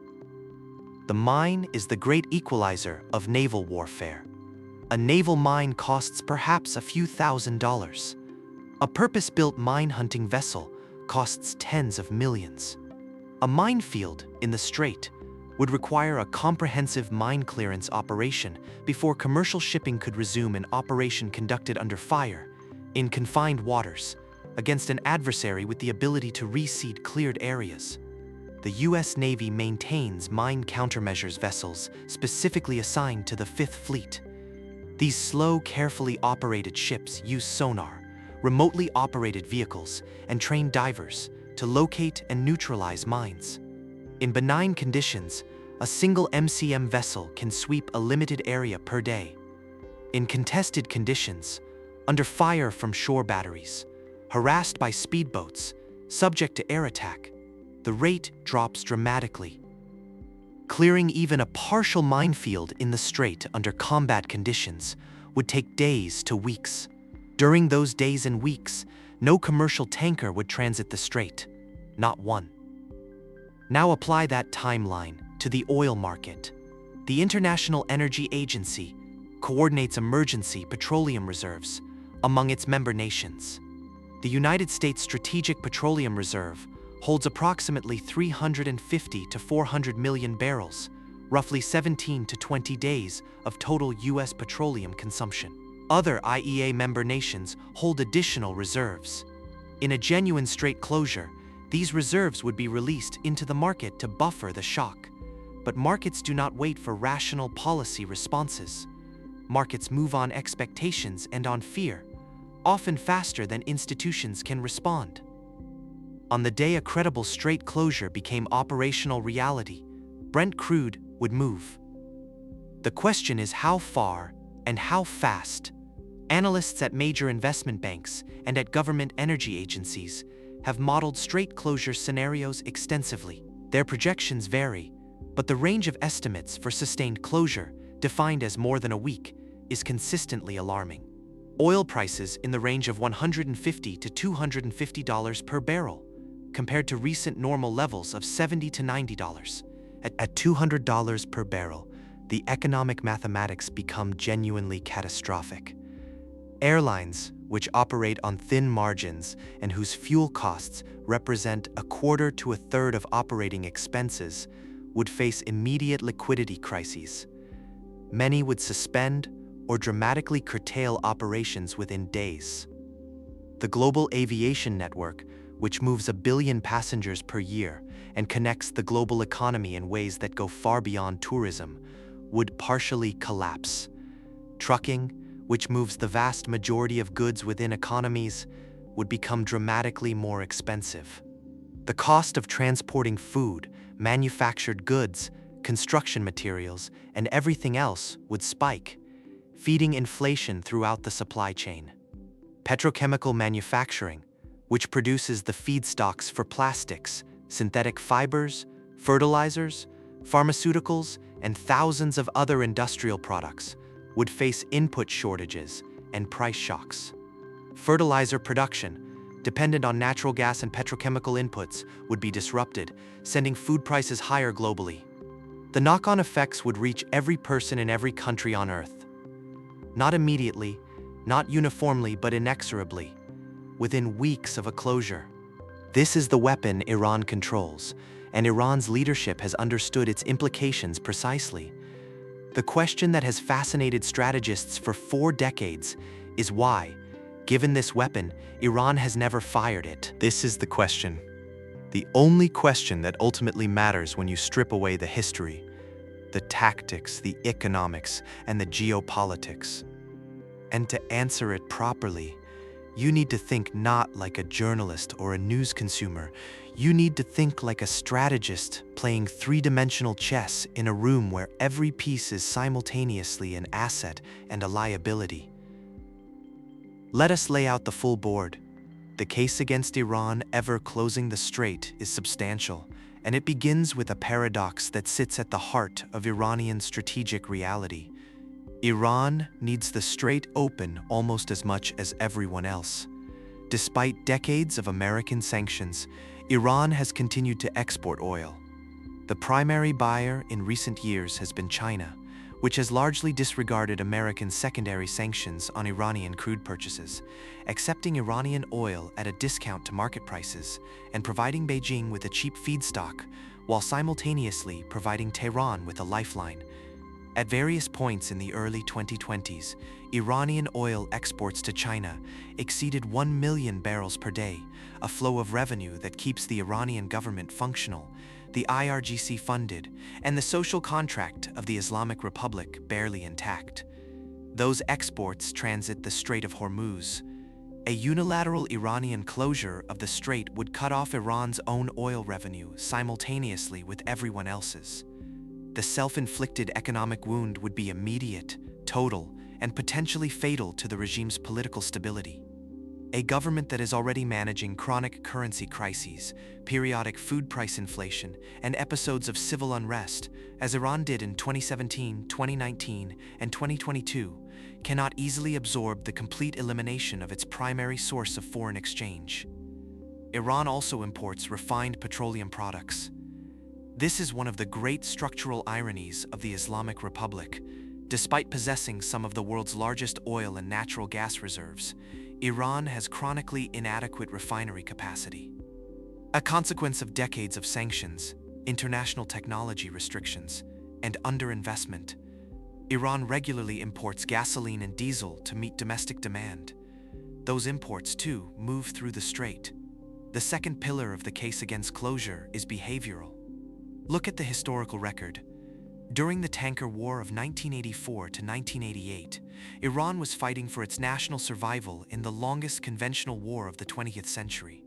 The mine is the great equalizer of naval warfare. A naval mine costs perhaps a few $1,000s. A purpose-built mine-hunting vessel costs tens of millions. A minefield in the Strait would require a comprehensive mine clearance operation before commercial shipping could resume an operation conducted under fire, in confined waters, against an adversary with the ability to reseed cleared areas. The U.S. Navy maintains mine countermeasures vessels specifically assigned to the Fifth Fleet. These slow, carefully operated ships use sonar, remotely operated vehicles, and trained divers to locate and neutralize mines. In benign conditions, a single MCM vessel can sweep a limited area per day. In contested conditions, under fire from shore batteries, harassed by speedboats, subject to air attack, the rate drops dramatically. Clearing even a partial minefield in the Strait under combat conditions would take days to weeks. During those days and weeks, no commercial tanker would transit the Strait, not one. Now apply that timeline to the oil market. The International Energy Agency coordinates emergency petroleum reserves among its member nations. The United States Strategic Petroleum Reserve holds approximately 350 to 400 million barrels, roughly 17 to 20 days of total U.S. petroleum consumption. Other IEA member nations hold additional reserves. In a genuine strait closure, these reserves would be released into the market to buffer the shock. But markets do not wait for rational policy responses. Markets move on expectations and on fear, often faster than institutions can respond. On the day a credible strait closure became operational reality, Brent crude would move. The question is how far, and how fast? Analysts at major investment banks and at government energy agencies have modeled strait closure scenarios extensively. Their projections vary, but the range of estimates for sustained closure, defined as more than a week, is consistently alarming. Oil prices in the range of $150 to $250 per barrel, compared to recent normal levels of $70 to $90. At $200 per barrel, the economic mathematics become genuinely catastrophic. Airlines, which operate on thin margins and whose fuel costs represent a quarter to a third of operating expenses, would face immediate liquidity crises. Many would suspend or dramatically curtail operations within days. The global aviation network, which moves 1 billion passengers per year and connects the global economy in ways that go far beyond tourism, would partially collapse. Trucking, which moves the vast majority of goods within economies, would become dramatically more expensive. The cost of transporting food, manufactured goods, construction materials, and everything else would spike, feeding inflation throughout the supply chain. Petrochemical manufacturing, which produces the feedstocks for plastics, synthetic fibers, fertilizers, pharmaceuticals, and thousands of other industrial products, would face input shortages and price shocks. Fertilizer production, dependent on natural gas and petrochemical inputs, would be disrupted, sending food prices higher globally. The knock-on effects would reach every person in every country on Earth. Not immediately, not uniformly, but inexorably, within weeks of a closure. This is the weapon Iran controls, and Iran's leadership has understood its implications precisely. The question that has fascinated strategists for 4 decades is why, given this weapon, Iran has never fired it. This is the question. The only question that ultimately matters when you strip away the history, the tactics, the economics, and the geopolitics. And to answer it properly, you need to think not like a journalist or a news consumer. You need to think like a strategist playing 3-dimensional chess in a room where every piece is simultaneously an asset and a liability. Let us lay out the full board. The case against Iran ever closing the strait is substantial, and it begins with a paradox that sits at the heart of Iranian strategic reality. Iran needs the strait open almost as much as everyone else. Despite decades of American sanctions, Iran has continued to export oil. The primary buyer in recent years has been China, which has largely disregarded American secondary sanctions on Iranian crude purchases, accepting Iranian oil at a discount to market prices and providing Beijing with a cheap feedstock, while simultaneously providing Tehran with a lifeline. At various points in the early 2020s, Iranian oil exports to China exceeded 1 million barrels per day, a flow of revenue that keeps the Iranian government functional, the IRGC funded, and the social contract of the Islamic Republic barely intact. Those exports transit the Strait of Hormuz. A unilateral Iranian closure of the strait would cut off Iran's own oil revenue simultaneously with everyone else's. The self-inflicted economic wound would be immediate, total, and potentially fatal to the regime's political stability. A government that is already managing chronic currency crises, periodic food price inflation, and episodes of civil unrest, as Iran did in 2017, 2019, and 2022, cannot easily absorb the complete elimination of its primary source of foreign exchange. Iran also imports refined petroleum products. This is one of the great structural ironies of the Islamic Republic. Despite possessing some of the world's largest oil and natural gas reserves, Iran has chronically inadequate refinery capacity. A consequence of decades of sanctions, international technology restrictions, and underinvestment, Iran regularly imports gasoline and diesel to meet domestic demand. Those imports, too, move through the strait. The second pillar of the case against closure is behavioral. Look at the historical record. During the tanker war of 1984 to 1988, Iran was fighting for its national survival in the longest conventional war of the 20th century.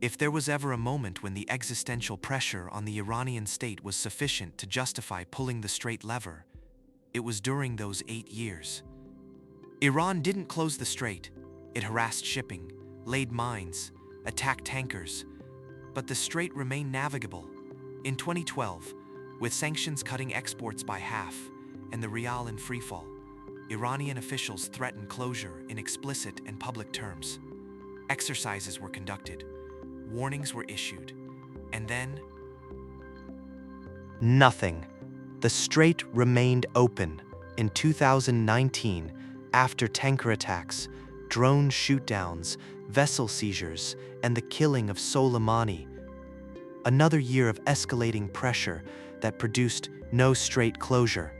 If there was ever a moment when the existential pressure on the Iranian state was sufficient to justify pulling the strait lever, it was during those 8 years. Iran didn't close the strait. It harassed shipping, laid mines, attacked tankers, but the strait remained navigable. In 2012, with sanctions cutting exports by half and the rial in freefall, Iranian officials threatened closure in explicit and public terms. Exercises were conducted, warnings were issued, and then nothing. The strait remained open. In 2019, after tanker attacks, drone shootdowns, vessel seizures, and the killing of Soleimani. Another year of escalating pressure that produced no strait closure.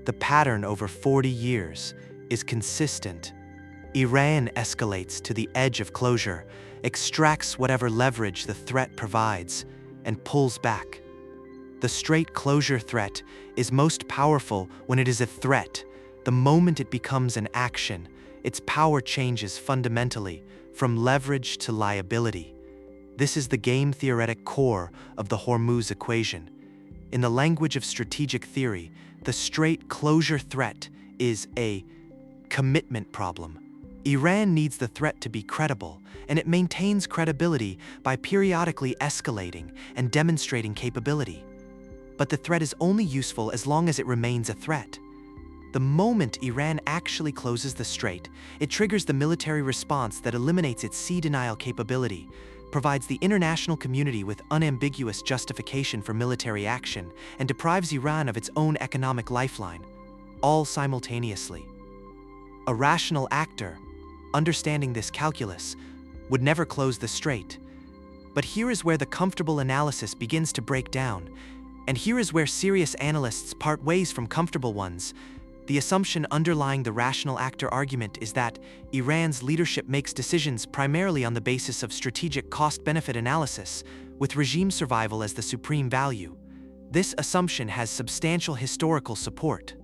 The pattern over 40 years is consistent. Iran escalates to the edge of closure, extracts whatever leverage the threat provides, and pulls back. The strait closure threat is most powerful when it is a threat. The moment it becomes an action, its power changes fundamentally from leverage to liability. This is the game-theoretic core of the Hormuz equation. In the language of strategic theory, the strait closure threat is a commitment problem. Iran needs the threat to be credible, and it maintains credibility by periodically escalating and demonstrating capability. But the threat is only useful as long as it remains a threat. The moment Iran actually closes the strait, it triggers the military response that eliminates its sea denial capability, provides the international community with unambiguous justification for military action, and deprives Iran of its own economic lifeline, all simultaneously. A rational actor, understanding this calculus, would never close the strait. But here is where the comfortable analysis begins to break down, and here is where serious analysts part ways from comfortable ones. The assumption underlying the rational actor argument is that Iran's leadership makes decisions primarily on the basis of strategic cost-benefit analysis, with regime survival as the supreme value. This assumption has substantial historical support.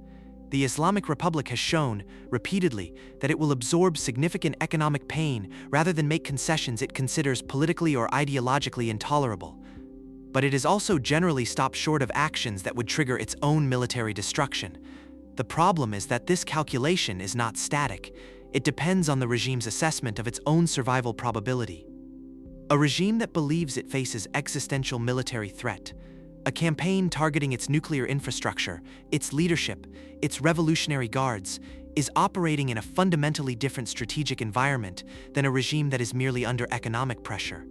The Islamic Republic has shown, repeatedly, that it will absorb significant economic pain rather than make concessions it considers politically or ideologically intolerable. But it has also generally stopped short of actions that would trigger its own military destruction. The problem is that this calculation is not static. It depends on the regime's assessment of its own survival probability. A regime that believes it faces existential military threat, a campaign targeting its nuclear infrastructure, its leadership, its revolutionary guards, is operating in a fundamentally different strategic environment than a regime that is merely under economic pressure.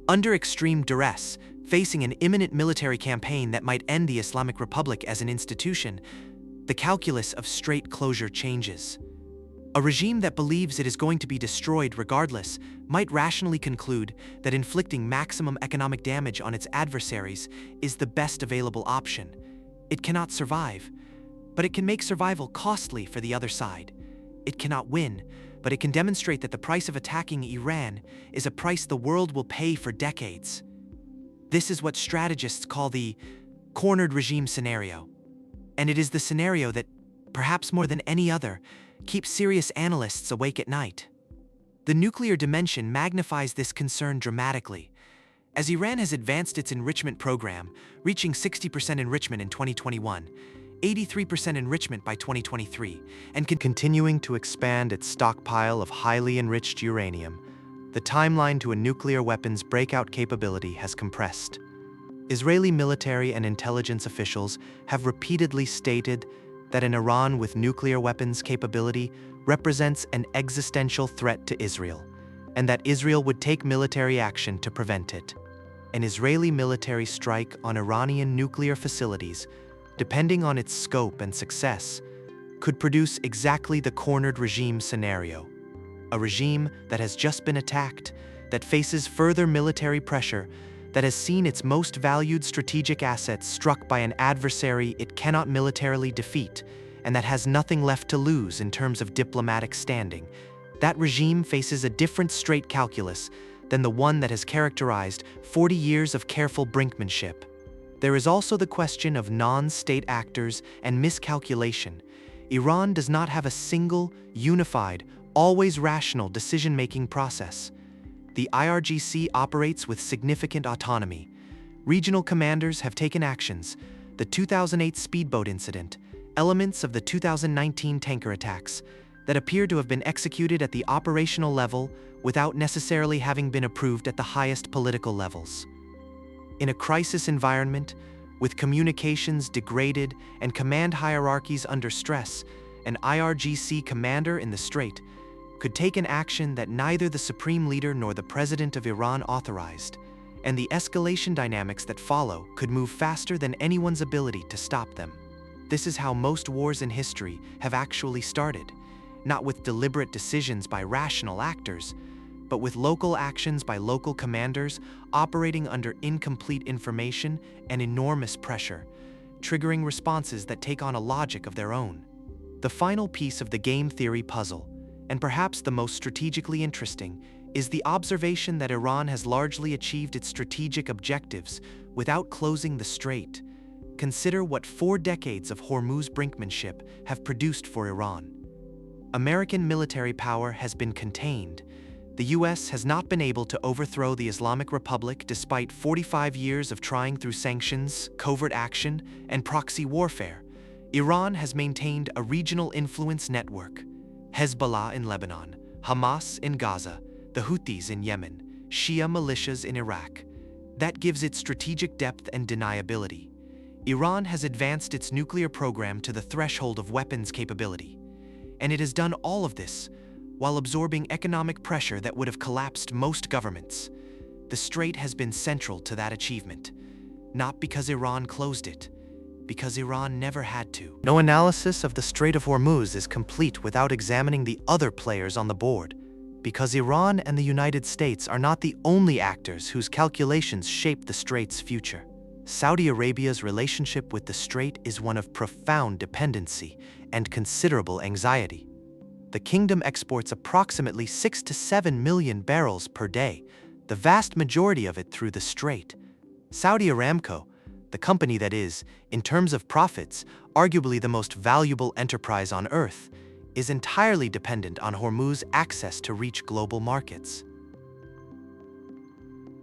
Under extreme duress, facing an imminent military campaign that might end the Islamic Republic as an institution, the calculus of strait closure changes. A regime that believes it is going to be destroyed regardless might rationally conclude that inflicting maximum economic damage on its adversaries is the best available option. It cannot survive, but it can make survival costly for the other side. It cannot win, but it can demonstrate that the price of attacking Iran is a price the world will pay for decades. This is what strategists call the cornered regime scenario. And it is the scenario that, perhaps more than any other, keeps serious analysts awake at night. The nuclear dimension magnifies this concern dramatically. As Iran has advanced its enrichment program, reaching 60% enrichment in 2021, 83% enrichment by 2023, and continuing to expand its stockpile of highly enriched uranium, the timeline to a nuclear weapons breakout capability has compressed. Israeli military and intelligence officials have repeatedly stated that an Iran with nuclear weapons capability represents an existential threat to Israel, and that Israel would take military action to prevent it. An Israeli military strike on Iranian nuclear facilities, depending on its scope and success, could produce exactly the cornered regime scenario. A regime that has just been attacked, that faces further military pressure, that has seen its most valued strategic assets struck by an adversary it cannot militarily defeat, and that has nothing left to lose in terms of diplomatic standing. That regime faces a different strait calculus than the one that has characterized 40 years of careful brinkmanship. There is also the question of non-state actors and miscalculation. Iran does not have a single, unified, always rational decision-making process. The IRGC operates with significant autonomy. Regional commanders have taken actions. The 2008 Speedboat incident, elements of the 2019 tanker attacks that appear to have been executed at the operational level without necessarily having been approved at the highest political levels. In a crisis environment, with communications degraded and command hierarchies under stress, an IRGC commander in the Strait could take an action that neither the Supreme Leader nor the President of Iran authorized, and the escalation dynamics that follow could move faster than anyone's ability to stop them. This is how most wars in history have actually started, not with deliberate decisions by rational actors, but with local actions by local commanders operating under incomplete information and enormous pressure, triggering responses that take on a logic of their own. The final piece of the game theory puzzle, and perhaps the most strategically interesting, is the observation that Iran has largely achieved its strategic objectives without closing the strait. Consider what 4 decades of Hormuz brinkmanship have produced for Iran. American military power has been contained. The US has not been able to overthrow the Islamic Republic despite 45 years of trying through sanctions, covert action, and proxy warfare. Iran has maintained a regional influence network. Hezbollah in Lebanon, Hamas in Gaza, the Houthis in Yemen, Shia militias in Iraq. That gives it strategic depth and deniability. Iran has advanced its nuclear program to the threshold of weapons capability. And it has done all of this while absorbing economic pressure that would have collapsed most governments. The Strait has been central to that achievement, not because Iran closed it, because Iran never had to. No analysis of the Strait of Hormuz is complete without examining the other players on the board, because Iran and the United States are not the only actors whose calculations shape the Strait's future. Saudi Arabia's relationship with the Strait is one of profound dependency and considerable anxiety. The kingdom exports approximately 6 to 7 million barrels per day, the vast majority of it through the Strait. Saudi Aramco, the company that is, in terms of profits, arguably the most valuable enterprise on Earth, is entirely dependent on Hormuz's access to reach global markets.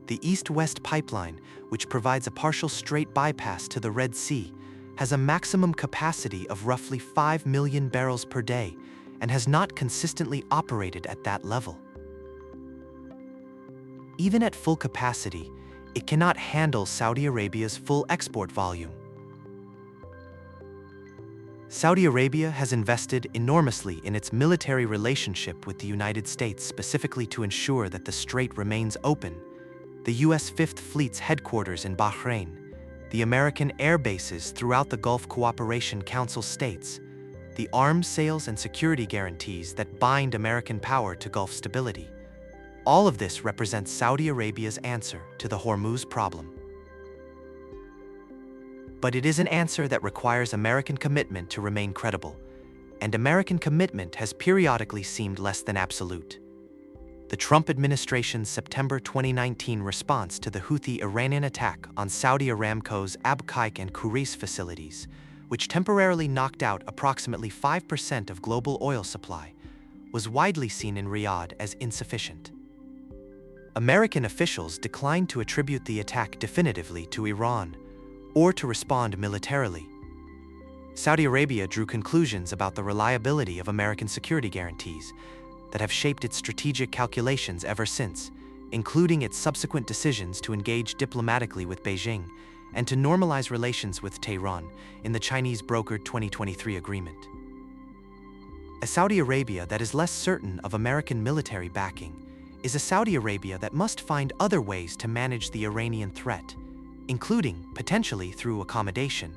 The East-West pipeline, which provides a partial strait bypass to the Red Sea, has a maximum capacity of roughly 5 million barrels per day and has not consistently operated at that level. Even at full capacity, it cannot handle Saudi Arabia's full export volume. Saudi Arabia has invested enormously in its military relationship with the United States specifically to ensure that the strait remains open. The U.S. Fifth Fleet's headquarters in Bahrain, the American air bases throughout the Gulf Cooperation Council states, the arms sales and security guarantees that bind American power to Gulf stability. All of this represents Saudi Arabia's answer to the Hormuz problem. But it is an answer that requires American commitment to remain credible, and American commitment has periodically seemed less than absolute. The Trump administration's September 2019 response to the Houthi Iranian attack on Saudi Aramco's Abqaiq and Khurais facilities, which temporarily knocked out approximately 5% of global oil supply, was widely seen in Riyadh as insufficient. American officials declined to attribute the attack definitively to Iran or to respond militarily. Saudi Arabia drew conclusions about the reliability of American security guarantees that have shaped its strategic calculations ever since, including its subsequent decisions to engage diplomatically with Beijing and to normalize relations with Tehran in the Chinese-brokered 2023 agreement. A Saudi Arabia that is less certain of American military backing is a Saudi Arabia that must find other ways to manage the Iranian threat, including, potentially, through accommodation.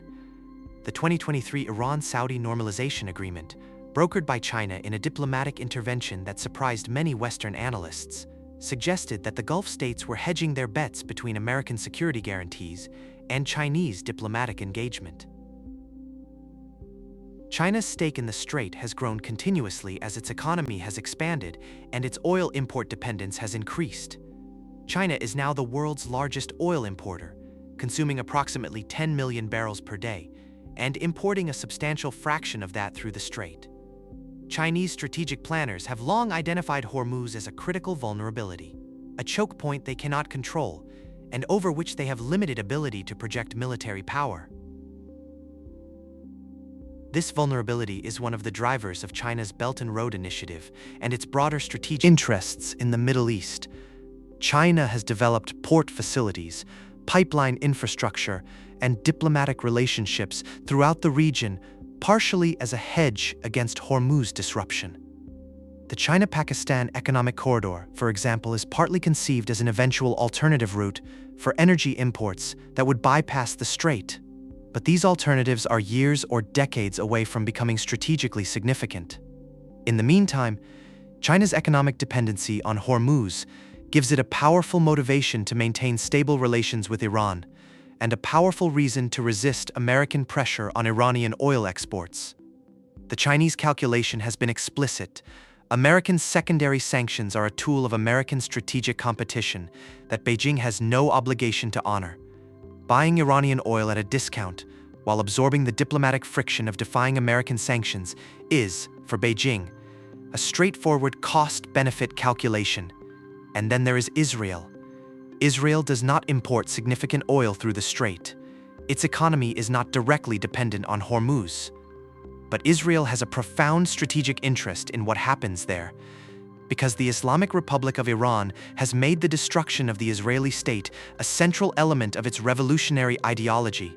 The 2023 Iran-Saudi Normalization Agreement, brokered by China in a diplomatic intervention that surprised many Western analysts, suggested that the Gulf states were hedging their bets between American security guarantees and Chinese diplomatic engagement. China's stake in the strait has grown continuously as its economy has expanded and its oil import dependence has increased. China is now the world's largest oil importer, consuming approximately 10 million barrels per day, and importing a substantial fraction of that through the strait. Chinese strategic planners have long identified Hormuz as a critical vulnerability, a choke point they cannot control, and over which they have limited ability to project military power. This vulnerability is one of the drivers of China's Belt and Road Initiative and its broader strategic interests in the Middle East. China has developed port facilities, pipeline infrastructure, and diplomatic relationships throughout the region, partially as a hedge against Hormuz disruption. The China-Pakistan Economic Corridor, for example, is partly conceived as an eventual alternative route for energy imports that would bypass the strait. But these alternatives are years or decades away from becoming strategically significant. In the meantime, China's economic dependency on Hormuz gives it a powerful motivation to maintain stable relations with Iran, and a powerful reason to resist American pressure on Iranian oil exports. The Chinese calculation has been explicit. American secondary sanctions are a tool of American strategic competition that Beijing has no obligation to honor. Buying Iranian oil at a discount while absorbing the diplomatic friction of defying American sanctions is, for Beijing, a straightforward cost-benefit calculation. And then there is Israel. Israel does not import significant oil through the strait. Its economy is not directly dependent on Hormuz. But Israel has a profound strategic interest in what happens there, because the Islamic Republic of Iran has made the destruction of the Israeli state a central element of its revolutionary ideology,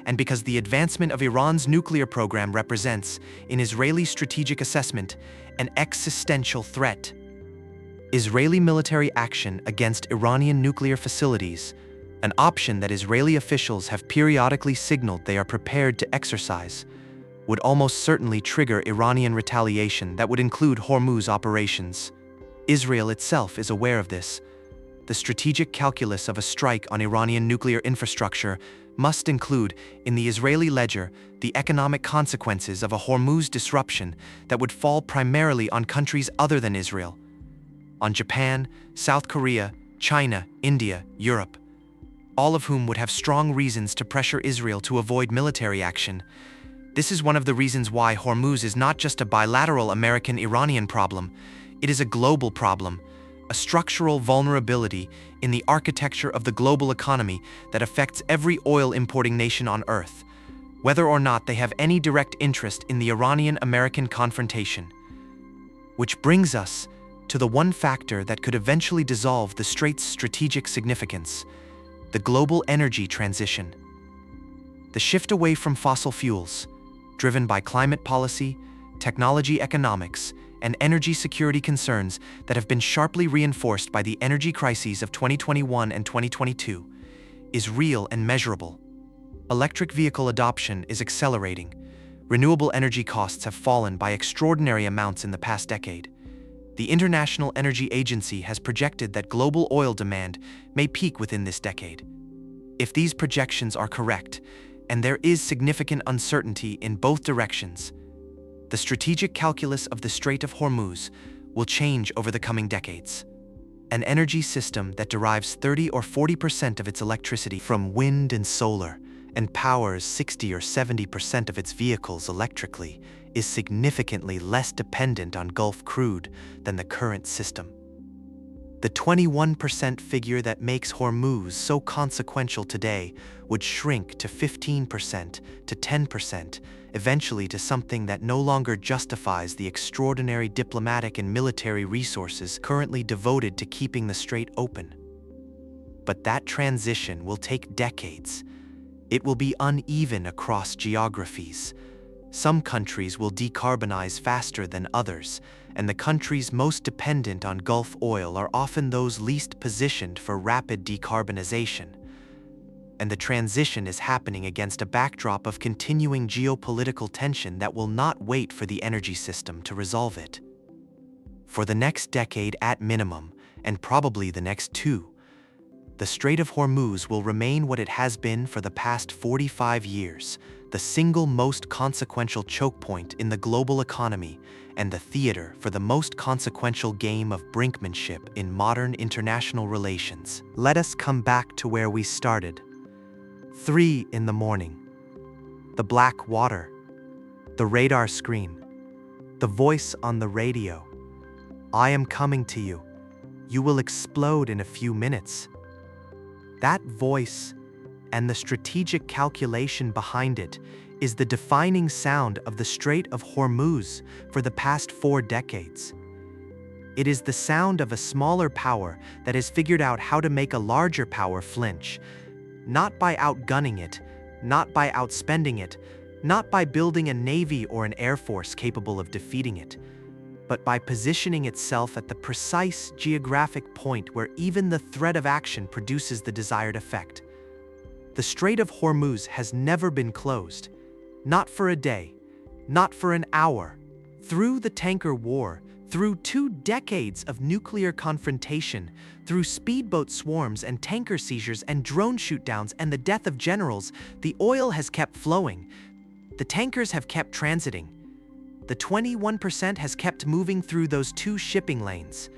and because the advancement of Iran's nuclear program represents, in Israeli strategic assessment, an existential threat. Israeli military action against Iranian nuclear facilities, an option that Israeli officials have periodically signaled they are prepared to exercise, would almost certainly trigger Iranian retaliation that would include Hormuz operations. Israel itself is aware of this. The strategic calculus of a strike on Iranian nuclear infrastructure must include, in the Israeli ledger, the economic consequences of a Hormuz disruption that would fall primarily on countries other than Israel, on Japan, South Korea, China, India, Europe, all of whom would have strong reasons to pressure Israel to avoid military action. This is one of the reasons why Hormuz is not just a bilateral American-Iranian problem, it is a global problem, a structural vulnerability in the architecture of the global economy that affects every oil-importing nation on Earth, whether or not they have any direct interest in the Iranian-American confrontation. Which brings us to the one factor that could eventually dissolve the strait's strategic significance: the global energy transition. The shift away from fossil fuels, driven by climate policy, technology economics, and energy security concerns that have been sharply reinforced by the energy crises of 2021 and 2022, is real and measurable. Electric vehicle adoption is accelerating. Renewable energy costs have fallen by extraordinary amounts in the past decade. The International Energy Agency has projected that global oil demand may peak within this decade. If these projections are correct, and there is significant uncertainty in both directions, the strategic calculus of the Strait of Hormuz will change over the coming decades. An energy system that derives 30 or 40% of its electricity from wind and solar and powers 60 or 70% of its vehicles electrically is significantly less dependent on Gulf crude than the current system. The 21% figure that makes Hormuz so consequential today would shrink to 15% to 10%, eventually to something that no longer justifies the extraordinary diplomatic and military resources currently devoted to keeping the strait open. But that transition will take decades. It will be uneven across geographies. Some countries will decarbonize faster than others, and the countries most dependent on Gulf oil are often those least positioned for rapid decarbonization. And the transition is happening against a backdrop of continuing geopolitical tension that will not wait for the energy system to resolve it. For the next decade at minimum, and probably the next two, the Strait of Hormuz will remain what it has been for the past 45 years, the single most consequential choke point in the global economy and the theater for the most consequential game of brinkmanship in modern international relations. Let us come back to where we started. 3 in the morning. The black water. The radar screen. The voice on the radio. I am coming to you. You will explode in a few minutes. That voice and the strategic calculation behind it is the defining sound of the Strait of Hormuz for the past 4 decades. It is the sound of a smaller power that has figured out how to make a larger power flinch, not by outgunning it, not by outspending it, not by building a navy or an air force capable of defeating it, but by positioning itself at the precise geographic point where even the threat of action produces the desired effect. The Strait of Hormuz has never been closed, not for a day, not for an hour. Through the tanker war, through 2 decades of nuclear confrontation, through speedboat swarms and tanker seizures and drone shootdowns and the death of generals, the oil has kept flowing. The tankers have kept transiting. The 21% has kept moving through those 2 shipping lanes.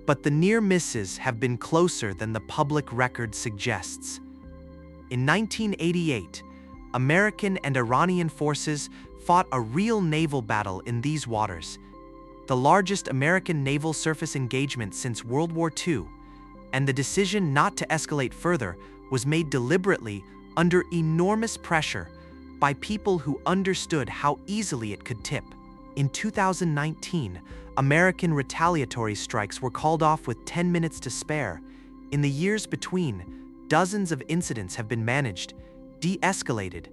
But the near misses have been closer than the public record suggests. In 1988, American and Iranian forces fought a real naval battle in these waters, the largest American naval surface engagement since World War II, and the decision not to escalate further was made deliberately under enormous pressure by people who understood how easily it could tip. In 2019, American retaliatory strikes were called off with 10 minutes to spare. In the years between, dozens of incidents have been managed, de-escalated,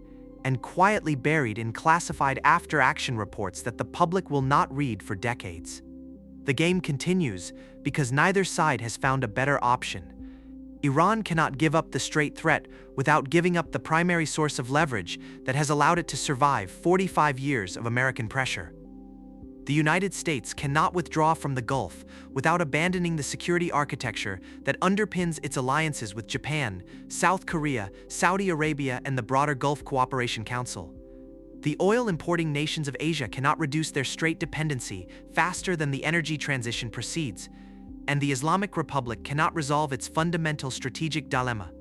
and quietly buried in classified after-action reports that the public will not read for decades. The game continues because neither side has found a better option. Iran cannot give up the straight threat without giving up the primary source of leverage that has allowed it to survive 45 years of American pressure. The United States cannot withdraw from the Gulf without abandoning the security architecture that underpins its alliances with Japan, South Korea, Saudi Arabia, and the broader Gulf Cooperation Council. The oil-importing nations of Asia cannot reduce their strait dependency faster than the energy transition proceeds, and the Islamic Republic cannot resolve its fundamental strategic dilemma.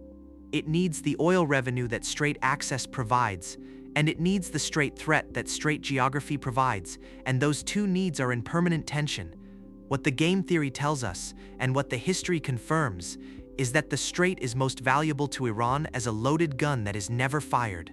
It needs the oil revenue that strait access provides, and it needs the strait threat that strait geography provides, and those 2 needs are in permanent tension. What the game theory tells us, and what the history confirms, is that the strait is most valuable to Iran as a loaded gun that is never fired.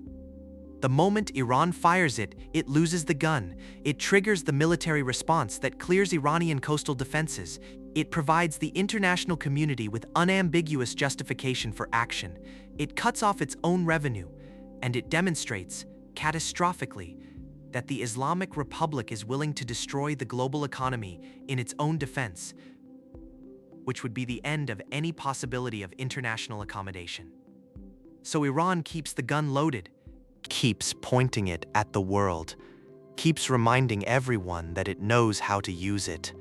The moment Iran fires it, it loses the gun. It triggers the military response that clears Iranian coastal defenses. It provides the international community with unambiguous justification for action. It cuts off its own revenue, and it demonstrates, catastrophically, that the Islamic Republic is willing to destroy the global economy in its own defense, which would be the end of any possibility of international accommodation. So Iran keeps the gun loaded, keeps pointing it at the world, keeps reminding everyone that it knows how to use it,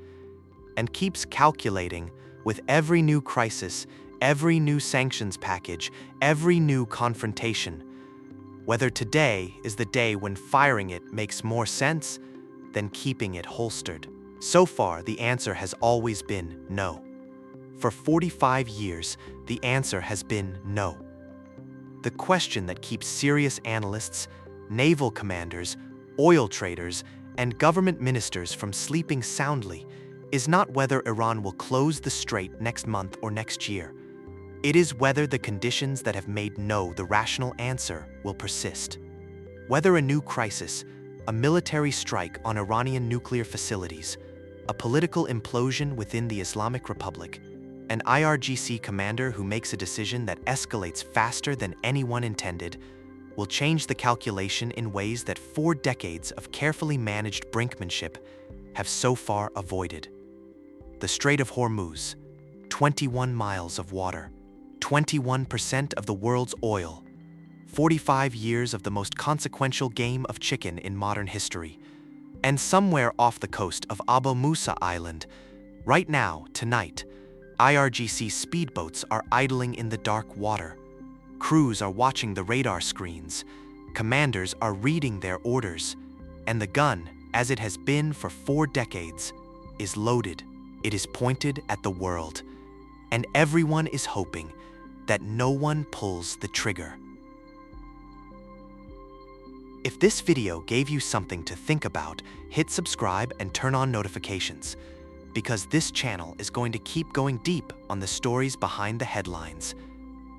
and keeps calculating with every new crisis, every new sanctions package, every new confrontation, whether today is the day when firing it makes more sense than keeping it holstered. So far, the answer has always been no. For 45 years, the answer has been no. The question that keeps serious analysts, naval commanders, oil traders, and government ministers from sleeping soundly is not whether Iran will close the strait next month or next year. It is whether the conditions that have made no the rational answer will persist. Whether a new crisis, a military strike on Iranian nuclear facilities, a political implosion within the Islamic Republic, an IRGC commander who makes a decision that escalates faster than anyone intended, will change the calculation in ways that 4 decades of carefully managed brinkmanship have so far avoided. The Strait of Hormuz, 21 miles of water, 21% of the world's oil, 45 years of the most consequential game of chicken in modern history, and somewhere off the coast of Abu Musa Island, right now, tonight, IRGC speedboats are idling in the dark water. Crews are watching the radar screens, commanders are reading their orders, and the gun, as it has been for 4 decades, is loaded. It is pointed at the world, and everyone is hoping that no one pulls the trigger. If this video gave you something to think about, hit subscribe and turn on notifications, because this channel is going to keep going deep on the stories behind the headlines.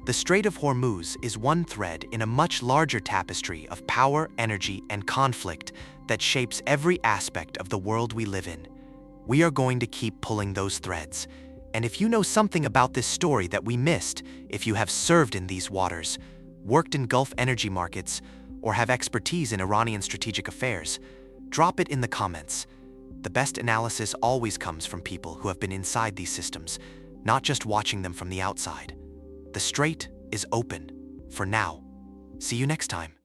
The Strait of Hormuz is one thread in a much larger tapestry of power, energy, and conflict that shapes every aspect of the world we live in. We are going to keep pulling those threads. And if you know something about this story that we missed, if you have served in these waters, worked in Gulf energy markets, or have expertise in Iranian strategic affairs, drop it in the comments. The best analysis always comes from people who have been inside these systems, not just watching them from the outside. The strait is open, for now. See you next time.